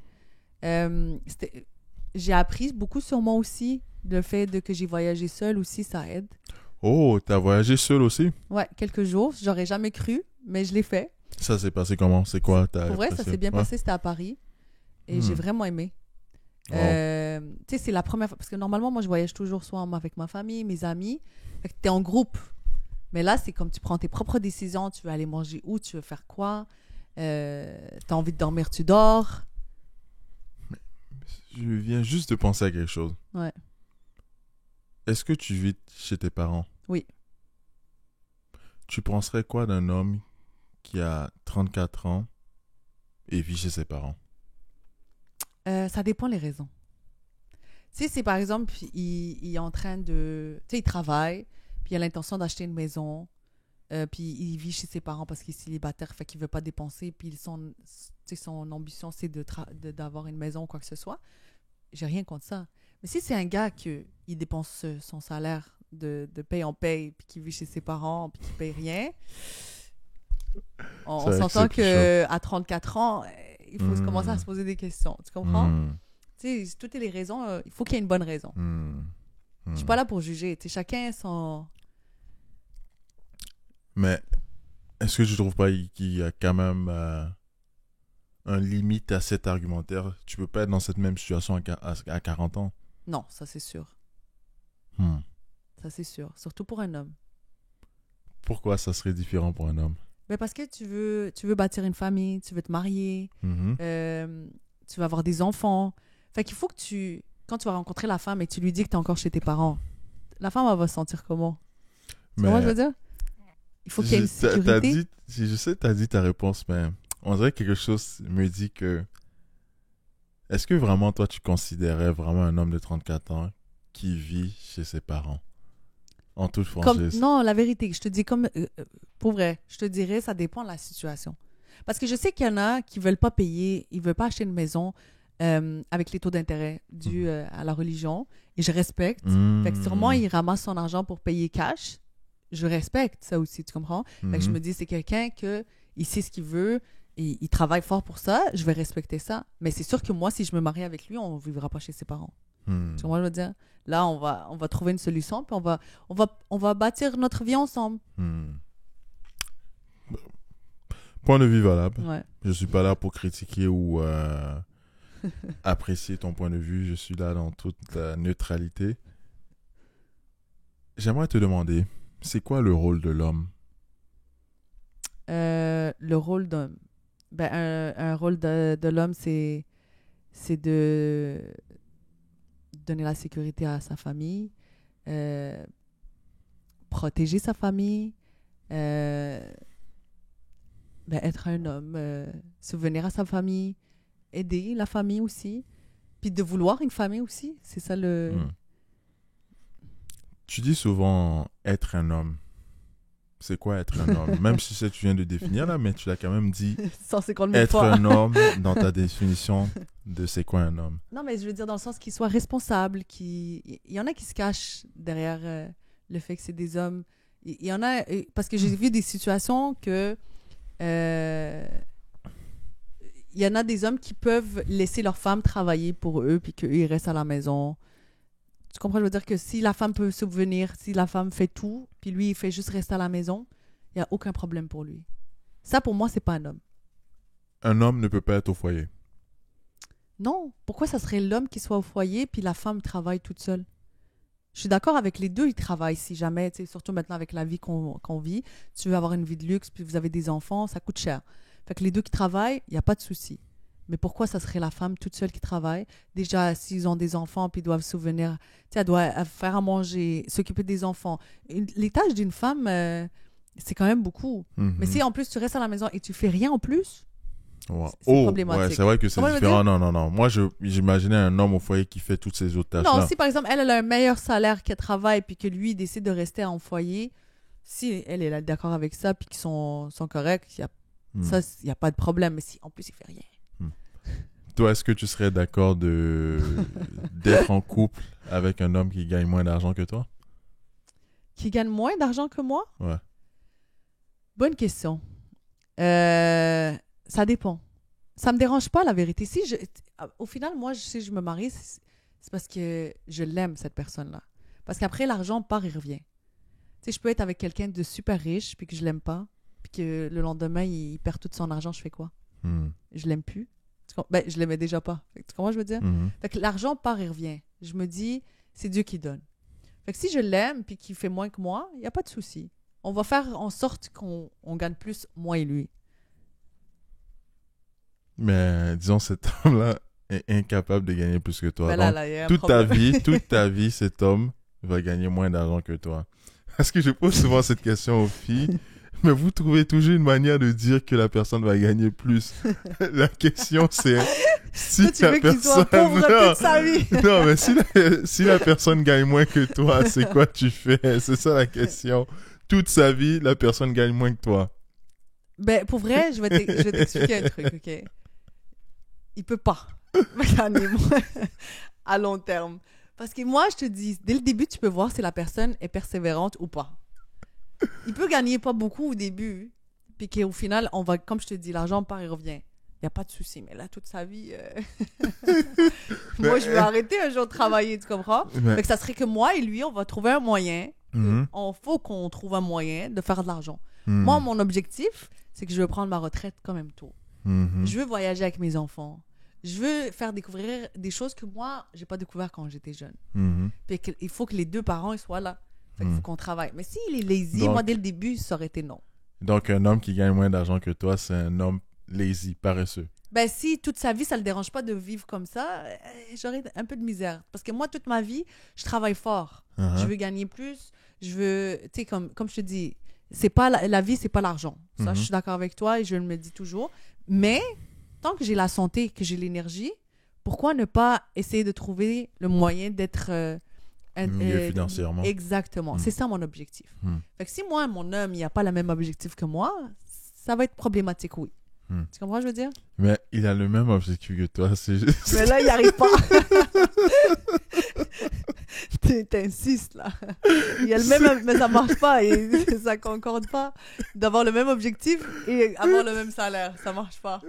A: J'ai appris beaucoup sur moi aussi. Le fait que j'ai voyagé seule aussi, ça aide.
B: Oh, t'as voyagé seule aussi?
A: Ouais, quelques jours. J'aurais jamais cru, mais je l'ai fait.
B: Ça s'est passé comment? C'est quoi?
A: Pour vrai, ça s'est bien passé. C'était à Paris. Et j'ai vraiment aimé.
B: Wow.
A: Tu sais, c'est la première fois. Parce que normalement, moi, je voyage toujours soit avec ma famille, mes amis. Fait que t'es en groupe. Mais là, c'est comme tu prends tes propres décisions. Tu veux aller manger où? Tu veux faire quoi? T'as envie de dormir? Tu dors?
B: Je viens juste de penser à quelque chose.
A: Ouais.
B: Est-ce que tu vis chez tes parents?
A: Oui.
B: Tu penserais quoi d'un homme qui a 34 ans et vit chez ses parents?
A: Ça dépend les raisons. Tu sais, c'est par exemple, il est en train de... Tu sais, il travaille, puis il a l'intention d'acheter une maison, puis il vit chez ses parents parce qu'il est célibataire, fait qu'il veut pas dépenser, puis son ambition, c'est d'avoir une maison ou quoi que ce soit. J'ai rien contre ça. Mais si c'est un gars qui dépense son salaire de paye en paye, puis qui vit chez ses parents, puis qui paye rien, on s'entend qu'à 34 ans, il faut commencer à se poser des questions. Tu comprends? Tu sais, toutes les raisons, il faut qu'il y ait une bonne raison. Je suis pas là pour juger. Tu sais, chacun son...
B: Mais est-ce que tu trouves pas qu'il y a quand même un limite à cet argumentaire? Tu peux pas être dans cette même situation à 40 ans.
A: Non, ça c'est sûr. Ça c'est sûr. Surtout pour un homme.
B: Pourquoi ça serait différent pour un homme?
A: Ben parce que tu veux bâtir une famille, tu veux te marier, tu vas avoir des enfants. Fait qu'il faut que quand tu vas rencontrer la femme et tu lui dis que tu es encore chez tes parents, la femme, elle va se sentir comment? Tu vois ce que je veux dire? Il faut qu'il y ait une sécurité.
B: Je sais que tu as dit ta réponse, mais on dirait que quelque chose me dit que... Est-ce que vraiment, toi, tu considérais vraiment un homme de 34 ans qui vit chez ses parents? En toute franchise.
A: Non, la vérité, je te dis pour vrai, je te dirais, ça dépend de la situation. Parce que je sais qu'il y en a qui veulent pas payer, ils veulent pas acheter une maison avec les taux d'intérêt dus à la religion. Et je respecte. Fait que sûrement, il ramasse son argent pour payer cash. Je respecte ça aussi, tu comprends? Fait que je me dis, c'est quelqu'un il sait ce qu'il veut et il travaille fort pour ça. Je vais respecter ça. Mais c'est sûr que moi, si je me marie avec lui, on ne vivra pas chez ses parents. Tu vois ce que je veux dire? Là, on va trouver une solution puis on va bâtir notre vie ensemble.
B: Point de vue valable.
A: Ouais.
B: Je suis pas là pour critiquer ou apprécier ton point de vue. Je suis là dans toute la neutralité. J'aimerais te demander, c'est quoi le rôle de l'homme?
A: Le rôle d'homme. Un rôle de l'homme, c'est de donner la sécurité à sa famille, protéger sa famille, être un homme, souvenir à sa famille, aider la famille aussi, puis de vouloir une famille aussi. C'est ça le...
B: Tu dis souvent être un homme. C'est quoi être un homme? Même si tu viens de définir là, mais tu l'as quand même dit.
A: 150 000
B: être
A: fois.
B: un homme dans ta définition de c'est quoi un homme.
A: Non, mais je veux dire dans le sens qu'il soit responsable. Il y en a qui se cachent derrière le fait que c'est des hommes. Il y en a... Parce que j'ai vu des situations que... il y en a des hommes qui peuvent laisser leur femme travailler pour eux puis qu'eux, ils restent à la maison. Tu comprends? Je veux dire que si la femme peut subvenir, si la femme fait tout, puis lui, il fait juste rester à la maison, il n'y a aucun problème pour lui. Ça, pour moi, c'est pas un homme.
B: Un homme ne peut pas être au foyer.
A: Non. Pourquoi ça serait l'homme qui soit au foyer puis la femme travaille toute seule? Je suis d'accord avec les deux, ils travaillent si jamais, surtout maintenant avec la vie qu'on vit. Tu veux avoir une vie de luxe, puis vous avez des enfants, ça coûte cher. Fait que les deux qui travaillent, il n'y a pas de souci. Mais pourquoi ça serait la femme toute seule qui travaille? Déjà, s'ils ont des enfants, puis ils doivent souvenir, elle doit faire à manger, s'occuper des enfants. Les tâches d'une femme, c'est quand même beaucoup. Mais si en plus tu restes à la maison et tu fais rien en plus, c'est problématique.
B: Ouais, c'est vrai que c'est différent. Non. Moi, j'imaginais un homme au foyer qui fait toutes ces autres tâches-là.
A: Non, si par exemple, elle a un meilleur salaire qu'elle travaille, puis que lui, il décide de rester en foyer, si elle est d'accord avec ça, puis qu'ils sont corrects, il n'y a pas de problème. Mais si en plus, il fait rien.
B: Toi, est-ce que tu serais d'accord d'être en couple avec un homme qui gagne moins d'argent que toi?
A: Qui gagne moins d'argent que moi?
B: Ouais.
A: Bonne question. Ça dépend. Ça me dérange pas, la vérité. Au final, moi, si je me marie, c'est parce que je l'aime, cette personne-là. Parce qu'après, l'argent part et revient. Tu sais, je peux être avec quelqu'un de super riche, puis que je l'aime pas, puis que le lendemain, il perd tout son argent, je fais quoi? Je l'aime plus. Je l'aimais déjà pas. Tu comprends ce que je veux dire? Fait que l'argent part et revient. Je me dis, c'est Dieu qui donne. Fait que si je l'aime, puis qu'il fait moins que moi, il n'y a pas de souci. On va faire en sorte qu'on gagne plus, moi et lui.
B: Mais disons, cet homme-là est incapable de gagner plus que toi.
A: Ben
B: là, toute ta vie, cet homme va gagner moins d'argent que toi. Parce que je pose souvent cette question aux filles, mais vous trouvez toujours une manière de dire que la personne va gagner plus. La question, c'est si
A: toi, la personne... qu'il soit pauvre toute sa vie.
B: Non, mais si la personne gagne moins que toi, c'est quoi tu fais? C'est ça la question. Toute sa vie, la personne gagne moins que toi.
A: Ben, pour vrai, je vais t'expliquer un truc, OK? Il peut pas gagner moins à long terme. Parce que moi, je te dis, dès le début, tu peux voir si la personne est persévérante ou pas. Il peut gagner pas beaucoup au début, puis qu'au final, comme je te dis, l'argent part et revient. Il n'y a pas de souci, mais là, toute sa vie... moi, je vais arrêter un jour de travailler, tu comprends? Fait que ça serait que moi et lui, on va trouver un moyen. Il faut qu'on trouve un moyen de faire de l'argent. Moi, mon objectif, c'est que je veux prendre ma retraite quand même tôt. Je veux voyager avec mes enfants. Je veux faire découvrir des choses que moi, j'ai pas découvert quand j'étais jeune. Puis il faut que les deux parents ils soient là. Fait qu'il faut qu'on travaille. Mais s'il est lazy, moi, dès le début, ça aurait été non.
B: Donc, un homme qui gagne moins d'argent que toi, c'est un homme lazy, paresseux.
A: Ben, si toute sa vie, ça le dérange pas de vivre comme ça, j'aurais un peu de misère. Parce que moi, toute ma vie, je travaille fort. Je veux gagner plus. Je veux, tu sais, comme je te dis, c'est pas la vie, c'est pas l'argent. Ça, je suis d'accord avec toi et je le me dis toujours. Mais tant que j'ai la santé, que j'ai l'énergie, pourquoi ne pas essayer de trouver le moyen d'être
B: mieux financièrement?
A: Exactement. C'est ça mon objectif. Fait que si moi, mon homme, il n'a pas le même objectif que moi, ça va être problématique, oui. Tu comprends ce que je veux dire?
B: Mais il a le même objectif que toi. C'est juste...
A: Mais là, il n'y arrive pas. T'insistes, là. Il y a le même, mais ça marche pas et ça concorde pas d'avoir le même objectif et avoir le même salaire. Ça marche pas.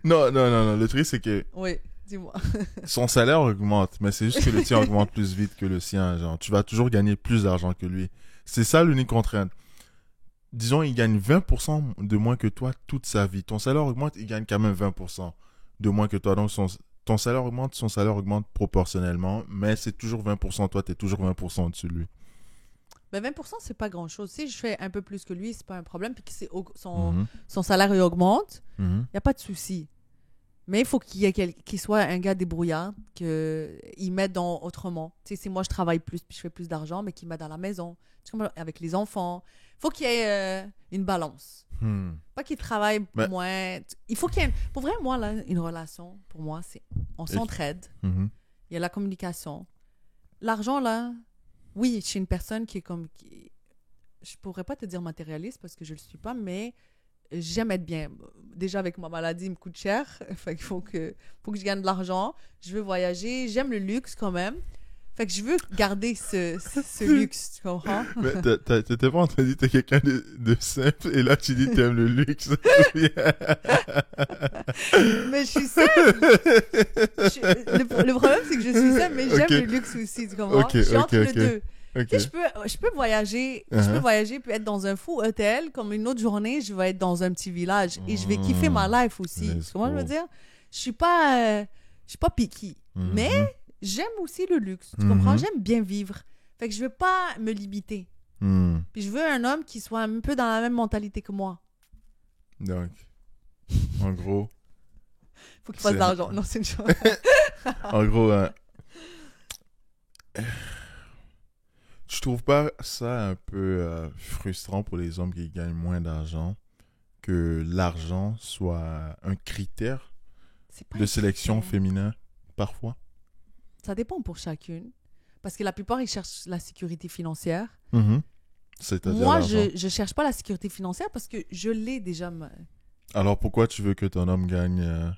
B: Non. Le truc, c'est que
A: Oui, dis-moi.
B: son salaire augmente, mais c'est juste que le tien augmente plus vite que le sien. Genre, tu vas toujours gagner plus d'argent que lui. C'est ça l'unique contrainte. Disons, il gagne 20% de moins que toi toute sa vie. Ton salaire augmente, il gagne quand même 20% de moins que toi. Donc, ton salaire augmente, son salaire augmente proportionnellement, mais c'est toujours 20%. Toi, tu es toujours 20% au-dessus de lui.
A: Ben 20%, c'est pas grand-chose. Si je fais un peu plus que lui, c'est pas un problème. Puis que
B: Mhm.
A: son salaire il augmente, il
B: Mhm.
A: n'y a pas de souci. Mais il faut qu'il soit un gars débrouillard, qu'il m'aide autrement. Tu sais, si moi je travaille plus puis je fais plus d'argent, mais qu'il m'aide à la maison, tu comprends, avec les enfants. Il faut qu'il y ait une balance.
B: Hmm.
A: Pas qu'il travaille
B: Mais-
A: moins. Il faut qu'il y ait. Pour vrai, moi, là, une relation, pour moi, c'est on s'entraide.
B: Mhm.
A: Il y a la communication. L'argent, là, oui, je suis une personne qui est je pourrais pas te dire matérialiste parce que je le suis pas, mais j'aime être bien. Déjà, avec ma maladie, il me coûte cher. Fait qu'il faut que je gagne de l'argent. Je veux voyager. J'aime le luxe quand même. Fait que je veux garder ce luxe, tu comprends?
B: Mais t'étais pas en train de dire que t'es quelqu'un de simple et là tu dis que t'aimes le luxe.
A: Mais je suis simple. Le problème, c'est que je suis simple, mais j'aime
B: Ok.
A: le luxe aussi, tu comprends?
B: Ok,
A: Je suis entre
B: ok,
A: les
B: ok.
A: deux.
B: Ok.
A: Tu sais, je peux voyager, puis être dans un fou hôtel, comme une autre journée, je vais être dans un petit village et je vais kiffer ma life aussi.
B: Let's
A: Comment je veux
B: go.
A: dire? Je suis pas picky,
B: Mhm.
A: mais j'aime aussi le luxe, tu
B: Mhm.
A: comprends? J'aime bien vivre. Fait que je veux pas me limiter.
B: Hmm.
A: Puis je veux un homme qui soit un peu dans la même mentalité que moi.
B: Donc, en gros,
A: Faut qu'il fasse
B: C'est-
A: de l'argent. Non, c'est une chose.
B: en gros, tu trouves pas ça un peu frustrant pour les hommes qui gagnent moins d'argent que l'argent soit un critère
A: C'est pas
B: de
A: un
B: sélection
A: critère.
B: féminin parfois?
A: Ça dépend pour chacune. Parce que la plupart, ils cherchent la sécurité financière.
B: Mhm. C'est-à-dire
A: Moi,
B: l'argent.
A: je cherche pas la sécurité financière parce que je l'ai déjà.
B: Alors pourquoi tu veux que ton homme gagne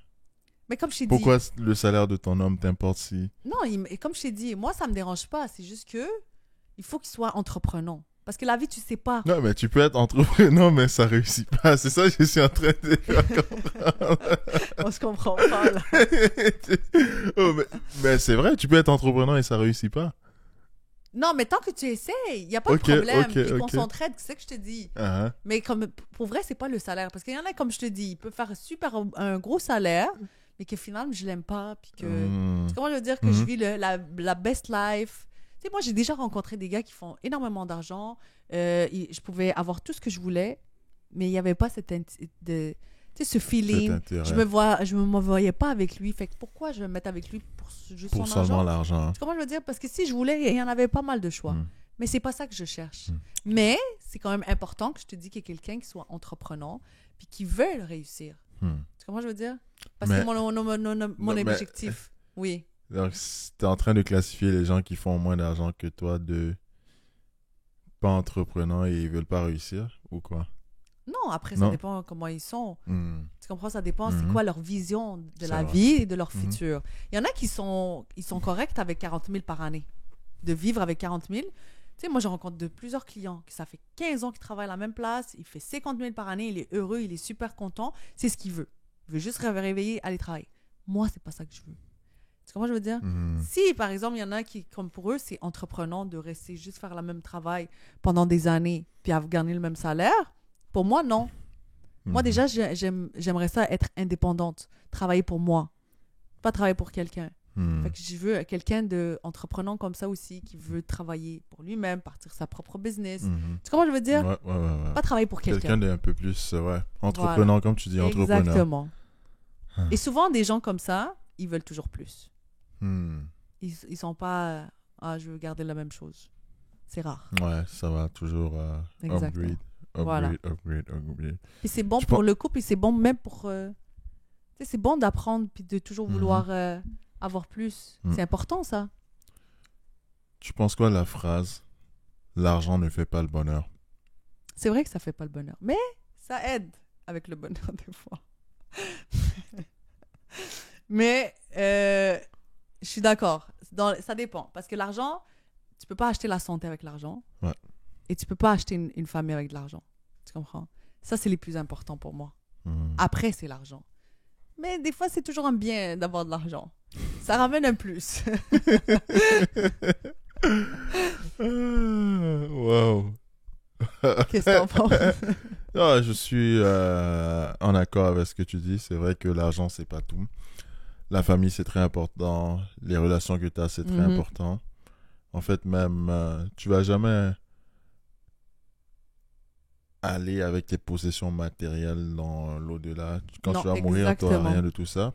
A: Mais comme je t'ai dit...
B: Pourquoi le salaire de ton homme t'importe si...
A: Non, et comme je t'ai dit, moi, ça me dérange pas. C'est juste que il faut qu'il soit entreprenant. Parce que la vie, tu sais pas.
B: Non, mais tu peux être entrepreneur, mais ça réussit pas. C'est ça que je suis en train de faire comprendre.
A: On se comprend pas, là.
B: Oh, mais c'est vrai, tu peux être entrepreneur et ça réussit pas.
A: Non, mais tant que tu essayes, il n'y a pas
B: Ok,
A: de problème.
B: ok,
A: Et qu'on
B: ok.
A: s'entraide, c'est ça que je te dis.
B: Ah,
A: Mais comme, pour vrai, c'est pas le salaire. Parce qu'il y en a, comme je te dis, il peut faire un gros salaire, mais que finalement, je l'aime pas. Puis que...
B: hmm.
A: Comment je veux dire que
B: Mhm.
A: je vis la best life? Tu sais, moi, j'ai déjà rencontré des gars qui font énormément d'argent. Je pouvais avoir tout ce que je voulais, mais il n'y avait pas tu sais, ce feeling.
B: Cet intérêt.
A: Je me voyais pas avec lui. Fait que pourquoi je vais me mettre avec lui pour juste
B: Pour
A: son
B: seulement
A: argent?
B: l'argent.
A: Comment je veux dire? Parce que si je voulais, il y en avait pas mal de choix.
B: Mm.
A: Mais c'est pas ça que je cherche.
B: Mm.
A: Mais c'est quand même important que je te dis qu'il y ait quelqu'un qui soit entreprenant puis qui veut réussir.
B: Hmm.
A: Tu comprends ce que je veux dire? Parce
B: Mais-
A: que mon
B: Non, mais-
A: objectif. Oui.
B: Donc, t'es en train de classifier les gens qui font moins d'argent que toi de pas entrepreneurs et ils veulent pas réussir ou quoi?
A: Non, après, ça
B: Non.
A: dépend comment ils sont.
B: Hmm.
A: Tu comprends? Ça dépend, c'est
B: Mhm.
A: quoi leur vision de
B: C'est
A: la
B: vrai.
A: vie et de leur
B: Mhm.
A: futur. Il y en a qui sont corrects avec 40 000 par année. De vivre avec 40 000. Tu sais, moi, je rencontre de plusieurs clients que ça fait 15 ans qu'ils travaillent à la même place. Il fait 50 000 par année. Il est heureux, il est super content. C'est ce qu'il veut. Il veut juste réveiller, aller travailler. Moi, c'est pas ça que je veux. Tu comprends ce que je veux dire?
B: Hmm.
A: Si, par exemple, il y en a qui, comme pour eux, c'est entreprenant de rester juste faire le même travail pendant des années puis à gagner le même salaire, pour moi, non. Moi,
B: Mhm.
A: déjà, j'aimerais ça être indépendante, travailler pour moi, pas travailler pour quelqu'un.
B: Hmm.
A: Fait que je veux quelqu'un d'entreprenant comme ça aussi, qui veut travailler pour lui-même, partir sa propre business.
B: Mhm.
A: Tu comprends ce que je veux dire?
B: Ouais.
A: Pas travailler pour
B: Quelqu'un
A: quelqu'un.
B: d'un peu plus, ouais. Entrepreneur, comme tu dis, entrepreneur.
A: Exactement.
B: Ah.
A: Et souvent, des gens comme ça, ils veulent toujours plus.
B: Hmm.
A: Ils sont pas je veux garder la même chose. C'est rare.
B: Ouais, ça va toujours
A: Exactement. Voilà.
B: upgrade.
A: Puis c'est bon
B: Tu
A: pour
B: penses-
A: le couple et c'est bon même pour... tu sais, c'est bon d'apprendre puis de toujours
B: Mhm.
A: vouloir avoir plus.
B: Mhm.
A: C'est important, ça.
B: Tu penses quoi de la phrase « L'argent ne fait pas le bonheur
A: C'est vrai que ça fait pas le bonheur. Mais ça aide. avec le bonheur des fois. Mais je suis d'accord. Ça dépend. Parce que l'argent, tu peux pas acheter la santé avec l'argent.
B: Ouais.
A: Et tu peux pas acheter une famille avec de l'argent. Tu comprends? Ça, c'est les plus importants pour moi. Après, c'est l'argent. Mais des fois, c'est toujours un bien d'avoir de l'argent. Ça ramène un plus.
B: Wow.
A: Qu'est-ce que t'en penses?
B: Ah, je suis en accord avec ce que tu dis. C'est vrai que l'argent, c'est pas tout. La famille, c'est très important. Les relations que tu as, c'est très important. En fait, même, tu vas jamais aller avec tes possessions matérielles dans l'au-delà. Quand tu vas mourir, tu n'auras rien de tout ça.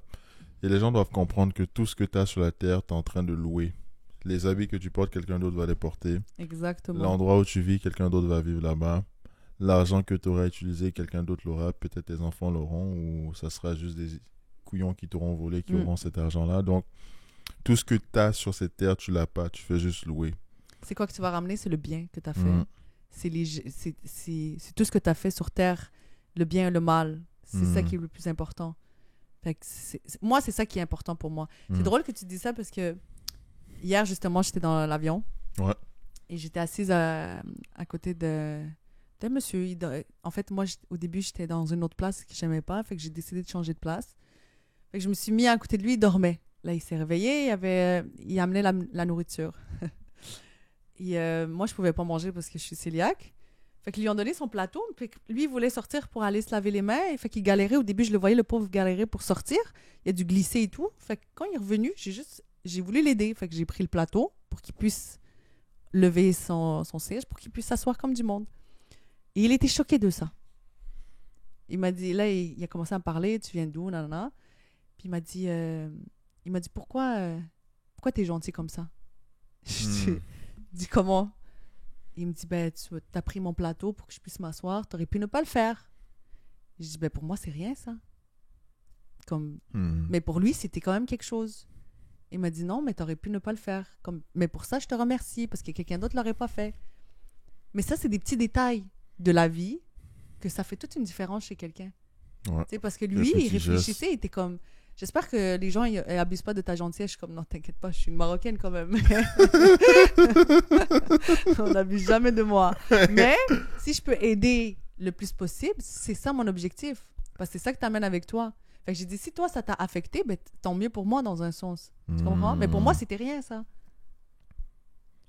B: Et les gens doivent comprendre que tout ce que tu as sur la terre, tu es en train de louer. Les habits que tu portes, quelqu'un d'autre va les porter.
A: Exactement.
B: L'endroit où tu vis, quelqu'un d'autre va vivre là-bas. L'argent que tu auras utilisé, quelqu'un d'autre l'aura. Peut-être tes enfants l'auront ou ça sera juste des couillons qui t'auront volé, qui auront cet argent-là. Donc, tout ce que tu as sur cette terre, tu l'as pas. Tu fais juste louer.
A: C'est quoi que tu vas ramener? C'est le bien que tu as fait. C'est tout ce que tu as fait sur terre, le bien et le mal. C'est ça qui est le plus important. Fait que moi, c'est ça qui est important pour moi. C'est drôle que tu dis ça parce que hier, justement, j'étais dans l'avion.
B: Ouais.
A: Et j'étais assise à côté d'un monsieur. En fait, moi, au début, j'étais dans une autre place que j'aimais pas. Fait que j'ai décidé de changer de place. Fait que je me suis mis à côté de lui, il dormait. Là, il s'est réveillé, il amenait la nourriture. Et moi, je pouvais pas manger parce que je suis cœliaque. Fait qu'ils lui ont donné son plateau. Puis lui, il voulait sortir pour aller se laver les mains. Et fait qu'il galérait. Au début, je le voyais, le pauvre galérer pour sortir. Il a dû glisser et tout. Fait que quand il est revenu, j'ai voulu l'aider. Fait que j'ai pris le plateau pour qu'il puisse lever son siège, pour qu'il puisse s'asseoir comme du monde. Et il était choqué de ça. Il m'a dit, là, il a commencé à me parler. Tu viens d'où, nanana. Puis il m'a dit, pourquoi t'es gentil comme ça? Je dis, comment? Il me dit, ben, tu as pris mon plateau pour que je puisse m'asseoir. T'aurais pu ne pas le faire. Je dis, ben, pour moi, c'est rien, ça. Mais pour lui, c'était quand même quelque chose. Il m'a dit, non, mais t'aurais pu ne pas le faire. Mais pour ça, je te remercie, parce que quelqu'un d'autre l'aurait pas fait. Mais ça, c'est des petits détails de la vie que ça fait toute une différence chez quelqu'un. Ouais. Parce que lui, il réfléchissait, il était comme... J'espère que les gens n'abusent pas de ta gentillesse. Je suis comme, non, t'inquiète pas, je suis une Marocaine quand même. On n'abuse jamais de moi. Mais si je peux aider le plus possible, c'est ça mon objectif. Parce que c'est ça que t'amènes avec toi. Fait que j'ai dit, si toi, ça t'a affecté, ben, tant mieux pour moi dans un sens. Tu comprends? Mais pour moi, c'était rien, ça.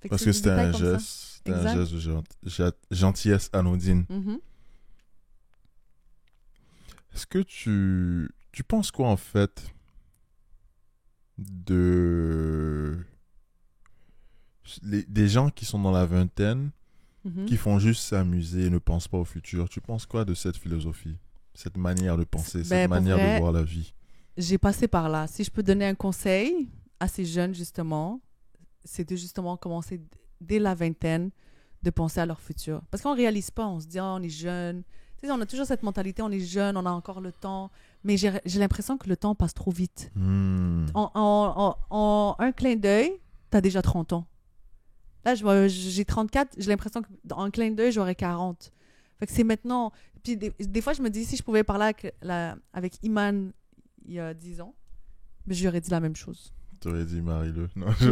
B: Parce que c'était un geste de gentillesse anodine. Est-ce que tu penses quoi, en fait, des gens qui sont dans la vingtaine, qui font juste s'amuser et ne pensent pas au futur? Tu penses quoi de cette philosophie, cette manière de penser, cette manière de voir la vie? J'ai
A: passé par là. Si je peux donner un conseil à ces jeunes, justement, c'est de justement commencer dès la vingtaine de penser à leur futur. Parce qu'on ne réalise pas, on se dit, on est jeune. Tu sais, on a toujours cette mentalité, on est jeune, on a encore le temps. Mais j'ai l'impression que le temps passe trop vite. En un clin d'œil, tu as déjà 30 ans. Là, j'ai 34, j'ai l'impression qu'en un clin d'œil, j'aurai 40. Fait que c'est maintenant... Puis des fois, je me dis, si je pouvais parler avec Iman il y a 10 ans, mais je lui aurais dit la même chose.
B: Tu aurais dit marie-le. Non.
A: Sur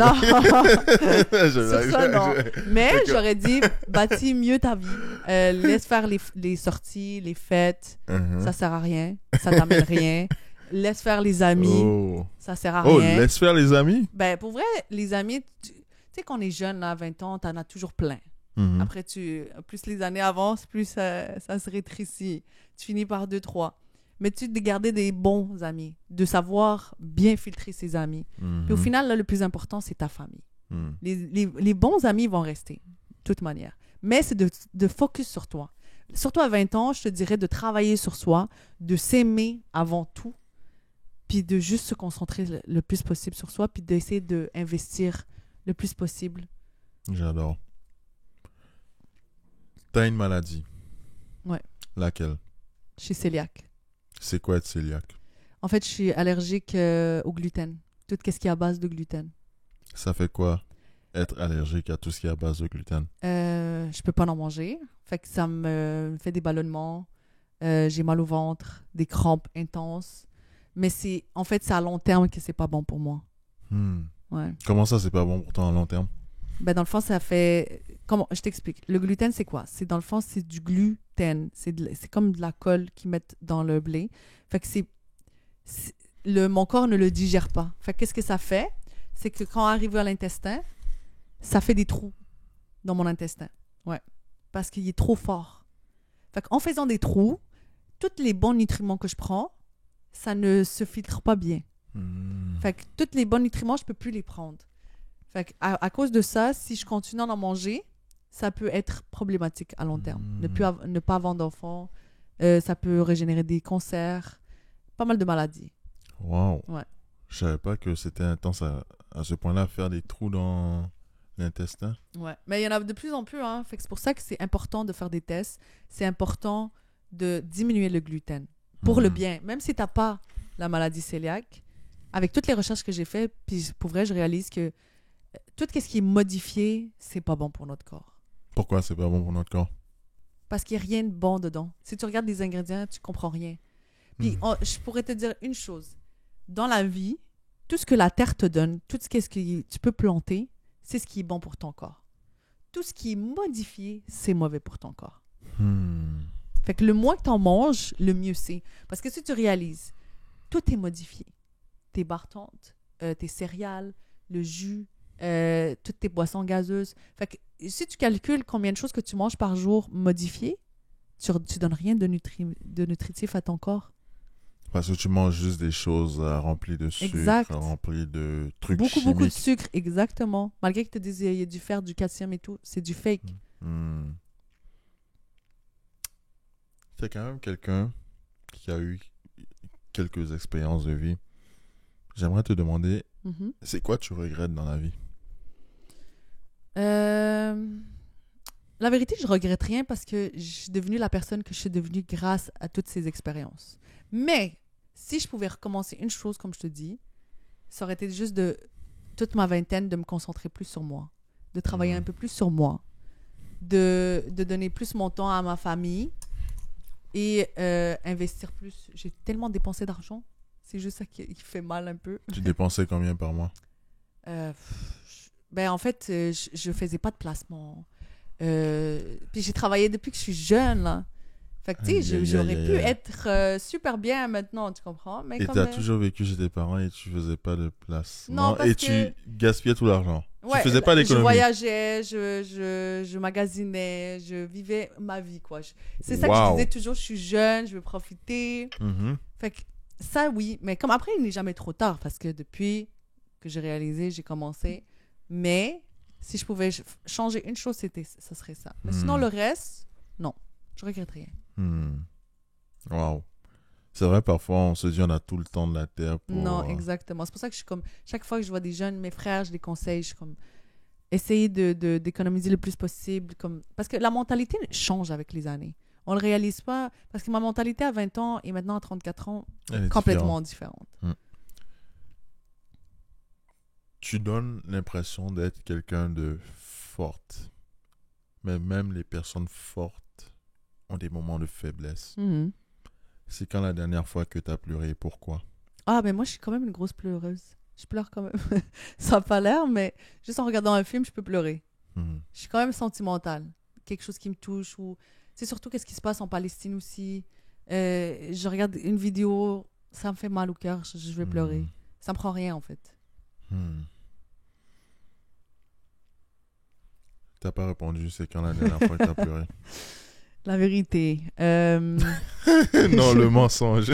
A: ça, non. Mais j'aurais dit, bâtis mieux ta vie. Laisse faire les sorties, les fêtes. Ça sert à rien. Ça t'amène rien. Laisse faire les amis. Ça sert à rien.
B: Oh, laisse faire les amis?
A: Ben, pour vrai, les amis, tu sais, quand on est jeune, là, à 20 ans, t'en as toujours plein. Après, plus les années avancent, plus ça se rétrécit. Tu finis par 2, 3. Mais de garder des bons amis, de savoir bien filtrer ses amis. Puis au final, là, le plus important, c'est ta famille. Les bons amis vont rester, de toute manière. Mais c'est de focus sur toi. Surtout à 20 ans, je te dirais de travailler sur soi, de s'aimer avant tout, puis de juste se concentrer le plus possible sur soi, puis d'essayer d'investir le plus possible.
B: J'adore. T'as une maladie?
A: Ouais.
B: Laquelle?
A: Je suis cœliaque.
B: C'est quoi être cœliaque?
A: En fait, je suis allergique au gluten. Tout ce qui est à base de gluten.
B: Ça fait quoi, être allergique à tout ce qui est à base de gluten?
A: Je peux pas en manger. Fait que ça me fait des ballonnements. j'ai mal au ventre, des crampes intenses. Mais en fait, c'est à long terme que c'est pas bon pour moi. Ouais.
B: Comment ça, c'est pas bon pour toi à long terme?
A: Ben, dans le fond, ça fait... Comment... Je t'explique. Le gluten, c'est quoi? Dans le fond, c'est du gluten. C'est comme de la colle qu'ils mettent dans le blé. Fait que mon corps ne le digère pas. Fait que qu'est-ce que ça fait? C'est que quand arrive à l'intestin, ça fait des trous dans mon intestin. Ouais. Parce qu'il est trop fort. Fait qu'en faisant des trous, tous les bons nutriments que je prends, ça ne se filtre pas bien. Fait que tous les bons nutriments, je peux plus les prendre. Fait que à cause de ça, si je continue à en manger, ça peut être problématique à long terme. Ne pas avoir d'enfants, ça peut régénérer des cancers, pas mal de maladies.
B: Wow.
A: Ouais.
B: Je savais pas que c'était intense à ce point-là, faire des trous dans l'intestin.
A: Ouais. Mais il y en a de plus en plus, hein. Fait que c'est pour ça que c'est important de faire des tests. C'est important de diminuer le gluten pour le bien. Même si tu n'as pas la maladie cœliaque, avec toutes les recherches que j'ai faites, puis pour vrai, je réalise que tout ce qui est modifié, c'est pas bon pour notre corps.
B: Pourquoi c'est pas bon pour notre corps?
A: Parce qu'il n'y a rien de bon dedans. Si tu regardes les ingrédients, tu comprends rien. Puis je pourrais te dire une chose. Dans la vie, tout ce que la terre te donne, tout ce que tu peux planter, c'est ce qui est bon pour ton corps. Tout ce qui est modifié, c'est mauvais pour ton corps. Fait que le moins que tu en manges, le mieux c'est. Parce que si tu réalises, tout est modifié. Tes barres tontes, tes céréales, le jus, toutes tes boissons gazeuses. Fait que si tu calcules combien de choses que tu manges par jour modifiées, tu donnes rien de nutritif à ton corps.
B: Parce que tu manges juste des choses remplies de sucre,
A: exact.
B: Remplies de trucs
A: chimiques. Beaucoup de sucre, exactement. Malgré qu'ils te disent qu'il y a du fer, du calcium et tout, c'est du fake.
B: C'est quand même quelqu'un qui a eu quelques expériences de vie. J'aimerais te demander, c'est quoi tu regrettes dans la vie?
A: La vérité, je regrette rien parce que je suis devenue la personne que je suis devenue grâce à toutes ces expériences. Mais si je pouvais recommencer une chose, comme je te dis, ça aurait été juste toute ma vingtaine, de me concentrer plus sur moi, de travailler un peu plus sur moi, de donner plus mon temps à ma famille et investir plus. J'ai tellement dépensé d'argent. C'est juste ça qui fait mal un peu.
B: Tu dépensais combien par mois?
A: En fait, je faisais pas de placement. Puis j'ai travaillé depuis que je suis jeune, là. Fait que, tu sais, j'aurais pu être super bien maintenant, tu comprends? Mais
B: et tu as toujours vécu chez tes parents et tu faisais pas de placement?
A: Non, parce
B: et tu gaspillais tout l'argent?
A: Ouais,
B: tu faisais pas d'économie?
A: Je voyageais, je magasinais, je vivais ma vie, quoi. C'est ça que je disais toujours, je suis jeune, je veux profiter. Fait que ça, oui. Mais comme après, il n'est jamais trop tard parce que depuis que j'ai réalisé, j'ai commencé. Mais si je pouvais changer une chose, ça serait ça. Mais sinon, le reste, non. Je regrette rien.
B: Wow. C'est vrai, parfois, on se dit on a tout le temps de la terre pour...
A: Non, exactement. C'est pour ça que je suis comme... Chaque fois que je vois des jeunes, mes frères, je les conseille, je suis comme... Essayez d'économiser le plus possible. Parce que la mentalité change avec les années. On le réalise pas. Parce que ma mentalité à 20 ans et maintenant à 34 ans, est complètement différente.
B: Tu donnes l'impression d'être quelqu'un de forte. Mais même les personnes fortes ont des moments de faiblesse. C'est quand la dernière fois que tu as pleuré? Pourquoi?
A: Ah, ben moi, je suis quand même une grosse pleureuse. Je pleure quand même. Ça n'a pas l'air, mais juste en regardant un film, je peux pleurer. Je suis quand même sentimentale. Quelque chose qui me touche. Ou... C'est surtout qu'est-ce qui se passe en Palestine aussi. Je regarde une vidéo, ça me fait mal au cœur, je vais pleurer. Ça me prend rien, en fait.
B: T'as pas répondu, c'est quand la dernière fois que t'as pleuré?
A: La vérité.
B: Non, le mensonge.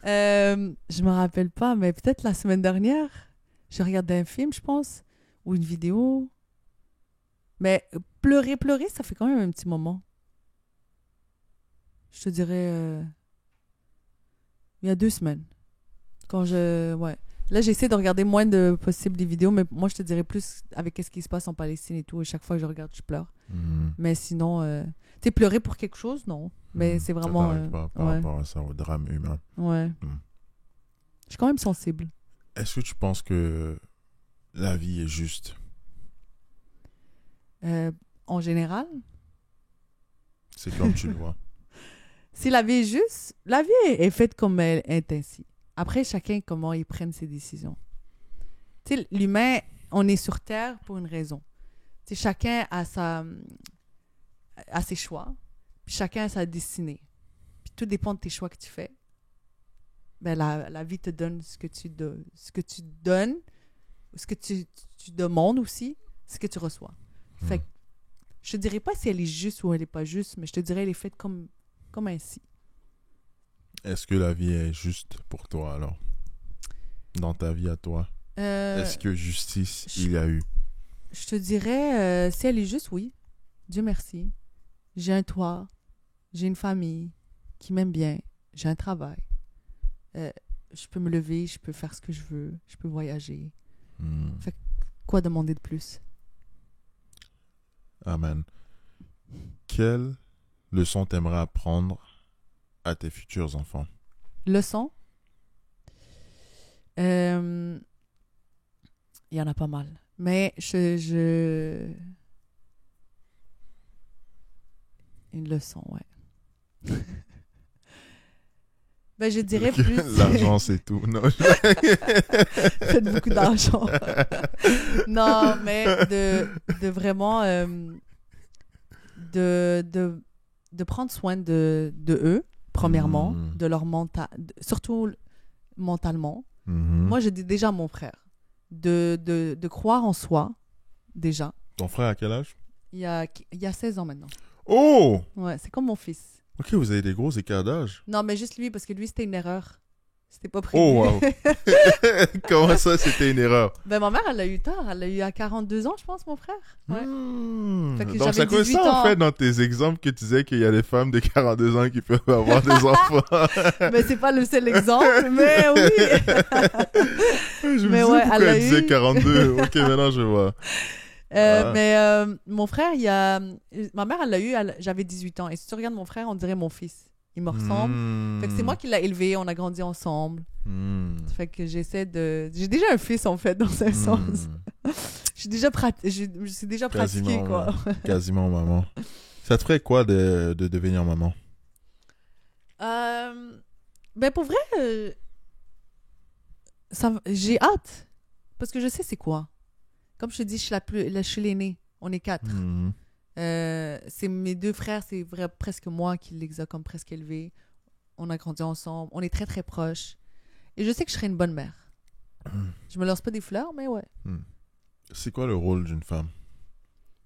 A: Je me rappelle pas, mais peut-être la semaine dernière, j'ai regardé un film, je pense, ou une vidéo. Mais pleurer, ça fait quand même un petit moment. Je te dirais il y a 2 semaines. Ouais. Là, j'essaie de regarder moins de possibles des vidéos, mais moi, je te dirais plus avec ce qui se passe en Palestine et tout. Et chaque fois que je regarde, je pleure. Mais sinon, tu sais, pleurer pour quelque chose, non. Mais c'est vraiment...
B: par rapport à ça, au drame humain.
A: Ouais. Je suis quand même sensible.
B: Est-ce que tu penses que la vie est juste?
A: En général?
B: C'est comme tu le vois.
A: Si la vie est juste, la vie est faite comme elle est ainsi. Après, chacun, comment il prenne ses décisions. Tu sais, l'humain, on est sur Terre pour une raison. Tu sais, chacun a ses choix, puis chacun a sa destinée. Puis tout dépend de tes choix que tu fais. Ben, la vie te donne ce que tu donnes, ce que tu demandes aussi, ce que tu reçois. Fait que je te dirais pas si elle est juste ou elle est pas juste, mais je te dirais elle est faite comme ainsi.
B: Est-ce que la vie est juste pour toi, alors? Dans ta vie à toi? Est-ce que justice il y a eu?
A: Je te dirais, si elle est juste, oui. Dieu merci. J'ai un toit, j'ai une famille qui m'aime bien, j'ai un travail. Je peux me lever, je peux faire ce que je veux, je peux voyager. Fait que, quoi demander de plus?
B: Amen. Quelle leçon t'aimerais apprendre à tes futurs enfants?
A: Leçon? Il y en a pas mal. Mais une leçon, ouais. Ben, je dirais plus...
B: L'argent, c'est tout. Non,
A: Faites beaucoup d'argent. Non, mais de vraiment... de prendre soin de eux, premièrement, de leur mental... surtout mentalement. Moi, je dis déjà à mon frère de croire en soi, déjà.
B: Ton frère à quel âge?
A: Il y a 16 ans maintenant.
B: Oh!
A: Ouais, c'est comme mon fils.
B: Ok, vous avez des gros écarts d'âge.
A: Non, mais juste lui, parce que lui, c'était une erreur. C'était pas prévu.
B: Oh, wow! Comment ça, c'était une erreur?
A: Ben, ma mère, elle l'a eu tard. Elle l'a eu à 42 ans, je pense, mon frère. Ouais. Fait que
B: Donc, ça
A: j'avais 18
B: ça, en
A: ans.
B: fait, dans tes exemples que tu disais qu'il y a des femmes de 42 ans qui peuvent avoir des enfants.
A: Mais c'est pas le seul exemple, mais oui.
B: Je me
A: Mais
B: disais
A: ouais,
B: pourquoi elle disait 42. Ok, maintenant, je vois.
A: Mais mon frère, ma mère, elle l'a eu, j'avais 18 ans. Et si tu regardes mon frère, on dirait mon fils. Il me ressemble. Fait que c'est moi qui l'ai élevé, on a grandi ensemble. Fait que j'ai déjà un fils, en fait, dans un sens. j'ai déjà pratiqué, quoi.
B: Quasiment maman. Ça te ferait quoi de devenir maman?
A: Ben, pour vrai, j'ai hâte. Parce que je sais c'est quoi. Comme je te dis, je suis l'aînée. On est 4. C'est mes 2 frères, c'est vrai presque moi qui les a comme presque élevés. On a grandi ensemble. On est très, très proches. Et je sais que je serai une bonne mère. Je me lance pas des fleurs, mais ouais.
B: C'est quoi le rôle d'une femme?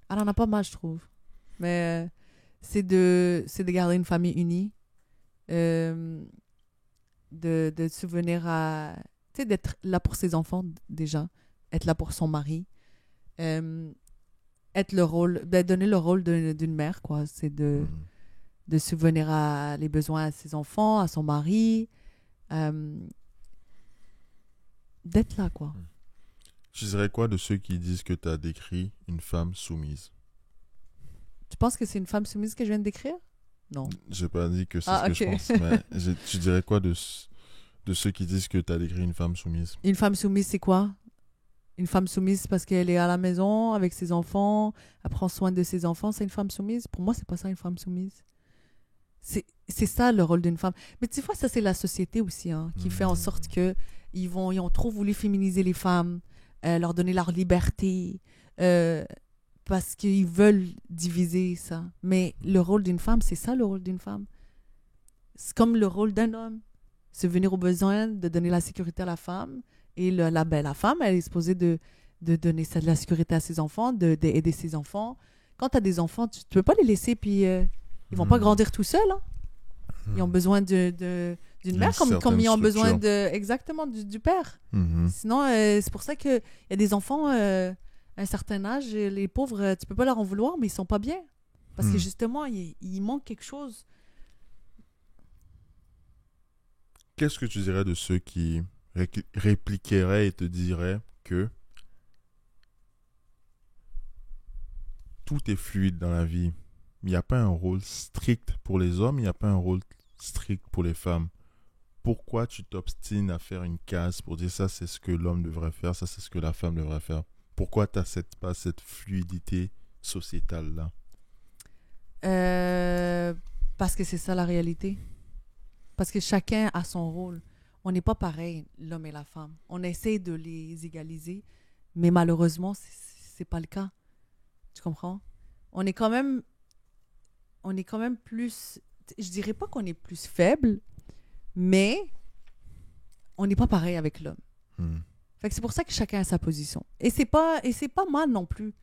A: Elle en a pas mal, je trouve. Mais c'est de garder une famille unie. De subvenir à... Tu sais, d'être là pour ses enfants, déjà. Être là pour son mari. Donner le rôle d'une mère, quoi. C'est de subvenir à les besoins à ses enfants, à son mari. D'être là, quoi.
B: Tu dirais quoi de ceux qui disent que tu as décrit une femme soumise?
A: Tu penses que c'est une femme soumise que je viens de décrire? Non.
B: J'ai pas dit que c'est ce que je pense, mais tu dirais quoi de ceux qui disent que tu as décrit une femme soumise?
A: Une femme soumise, c'est quoi? Une femme soumise parce qu'elle est à la maison avec ses enfants, elle prend soin de ses enfants, c'est une femme soumise? Pour moi, c'est pas ça, une femme soumise. C'est ça le rôle d'une femme. Mais tu vois, ça, c'est la société aussi, hein, qui fait en sorte que ils ont trop voulu féminiser les femmes, leur donner leur liberté, parce qu'ils veulent diviser ça. Mais le rôle d'une femme, c'est ça le rôle d'une femme. C'est comme le rôle d'un homme. Subvenir aux besoins, de donner la sécurité à la femme. Et la femme, elle est supposée de donner ça, de la sécurité à ses enfants, d'aider ses enfants. Quand tu as des enfants, tu ne peux pas les laisser, puis ils vont pas grandir tout seuls. Hein. Ils ont besoin d'une mère comme ils ont besoin exactement du père. Sinon, c'est pour ça qu'il y a des enfants à un certain âge, les pauvres, tu peux pas leur en vouloir, mais ils sont pas bien. Parce que justement, il manque quelque chose.
B: Qu'est-ce que tu dirais de ceux qui répliqueraient et te diraient que tout est fluide dans la vie? Il n'y a pas un rôle strict pour les hommes, il n'y a pas un rôle strict pour les femmes. Pourquoi tu t'obstines à faire une case pour dire ça c'est ce que l'homme devrait faire, ça c'est ce que la femme devrait faire? Pourquoi tu n'acceptes pas cette fluidité sociétale-là?
A: Parce que c'est ça la réalité. Parce que chacun a son rôle. On n'est pas pareil, l'homme et la femme. On essaie de les égaliser, mais malheureusement, c'est pas le cas. Tu comprends? On est quand même plus... Je dirais pas qu'on est plus faible, mais on n'est pas pareil avec l'homme. Fait que c'est pour ça que chacun a sa position. Et c'est pas mal non plus.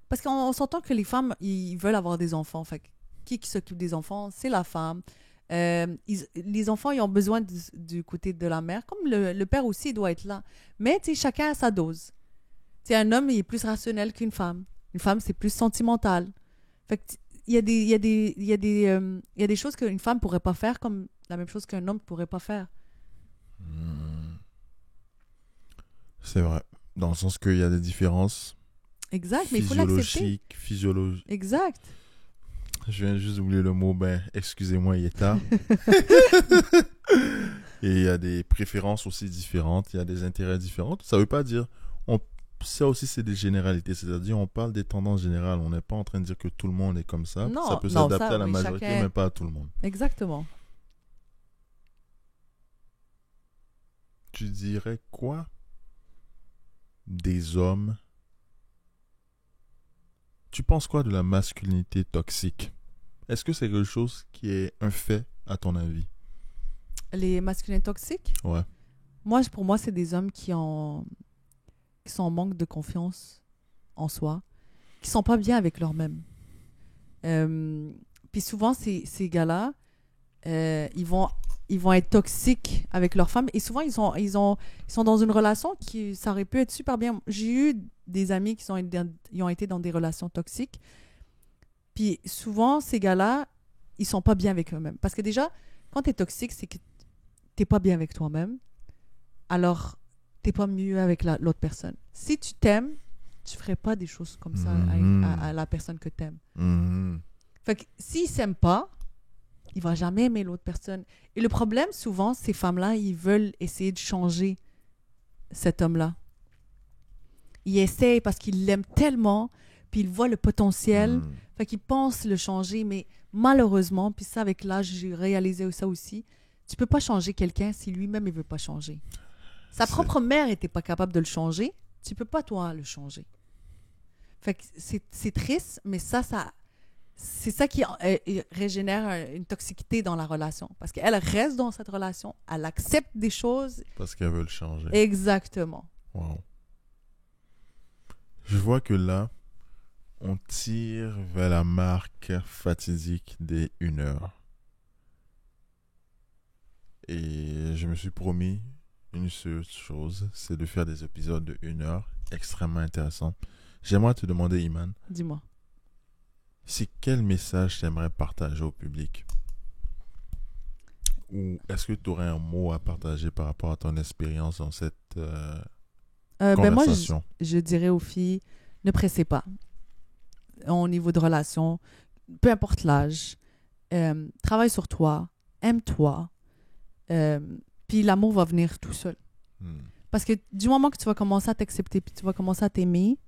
A: Parce qu'on s'entend que les femmes, ils veulent avoir des enfants. Fait que qui s'occupe des enfants? C'est la femme. Les enfants, ils ont besoin du côté de la mère. Comme le père aussi, il doit être là. Mais tu sais, chacun a sa dose. Tu sais, un homme, il est plus rationnel qu'une femme. Une femme, c'est plus sentimental. Fait que il y a des choses qu'une femme pourrait pas faire comme la même chose qu'un homme pourrait pas faire.
B: C'est vrai. Dans le sens qu'il y a des différences.
A: Exact, mais il faut l'accepter.
B: Physiologiques.
A: Exact.
B: Je viens juste d'oublier le mot, excusez-moi, il est tard. Et il y a des préférences aussi différentes, il y a des intérêts différents. Ça veut pas dire... Ça aussi, c'est des généralités. C'est-à-dire, on parle des tendances générales. On n'est pas en train de dire que tout le monde est comme ça.
A: Non,
B: ça peut s'adapter à la
A: oui,
B: majorité, mais pas à tout le monde.
A: Exactement.
B: Tu dirais quoi des hommes? Tu penses quoi de la masculinité toxique? Est-ce que c'est quelque chose qui est un fait, à ton avis?
A: Les masculins toxiques?
B: Ouais.
A: Pour moi, c'est des hommes qui sont en manque de confiance en soi, qui sont pas bien avec leur-même. Puis souvent, ces gars-là, ils vont être toxiques avec leur femme. Et souvent, ils sont dans une relation qui, ça aurait pu être super bien. J'ai eu des amis qui ont été dans des relations toxiques. Puis souvent, ces gars-là, ils sont pas bien avec eux-mêmes. Parce que déjà, quand tu es toxique, c'est que t'es pas bien avec toi-même. Alors, t'es pas mieux avec l'autre personne. Si tu t'aimes, tu ferais pas des choses comme ça à la personne que t'aimes. Fait que s'il s'aime pas, il va jamais aimer l'autre personne. Et le problème, souvent, ces femmes-là, ils veulent essayer de changer cet homme-là. Ils essayent parce qu'ils l'aiment tellement, puis ils voient le potentiel, fait qu'ils pensent le changer, mais malheureusement, puis ça, avec l'âge, j'ai réalisé ça aussi, tu peux pas changer quelqu'un si lui-même, il veut pas changer. Sa propre mère n'était pas capable de le changer. Tu peux pas, toi, le changer. Fait que c'est triste, mais c'est ça qui régénère une toxicité dans la relation. Parce qu'elle reste dans cette relation, elle accepte des choses.
B: Parce qu'elle veut le changer.
A: Exactement.
B: Wow. Je vois que là, on tire vers la marque fatidique des 1 heure. Et je me suis promis une seule chose, c'est de faire des épisodes de 1 heure extrêmement intéressants. J'aimerais te demander, Iman.
A: Dis-moi.
B: C'est quel message tu aimerais partager au public? Ou est-ce que tu aurais un mot à partager par rapport à ton expérience dans cette conversation?
A: Moi, je dirais aux filles, ne pressez pas. Au niveau de relation, peu importe l'âge, travaille sur toi, aime-toi, puis l'amour va venir tout seul. Parce que du moment que tu vas commencer à t'accepter, puis tu vas commencer à t'aimer,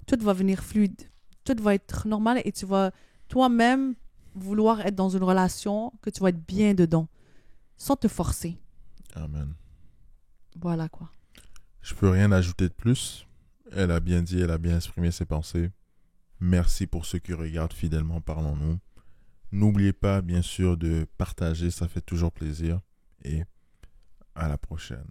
A: tout va venir fluide. Tout va être normal et tu vas toi-même vouloir être dans une relation que tu vas être bien dedans, sans te forcer.
B: Amen.
A: Voilà quoi.
B: Je peux rien ajouter de plus. Elle a bien dit, elle a bien exprimé ses pensées. Merci pour ceux qui regardent fidèlement Parlons-nous. N'oubliez pas, bien sûr, de partager, ça fait toujours plaisir. Et à la prochaine.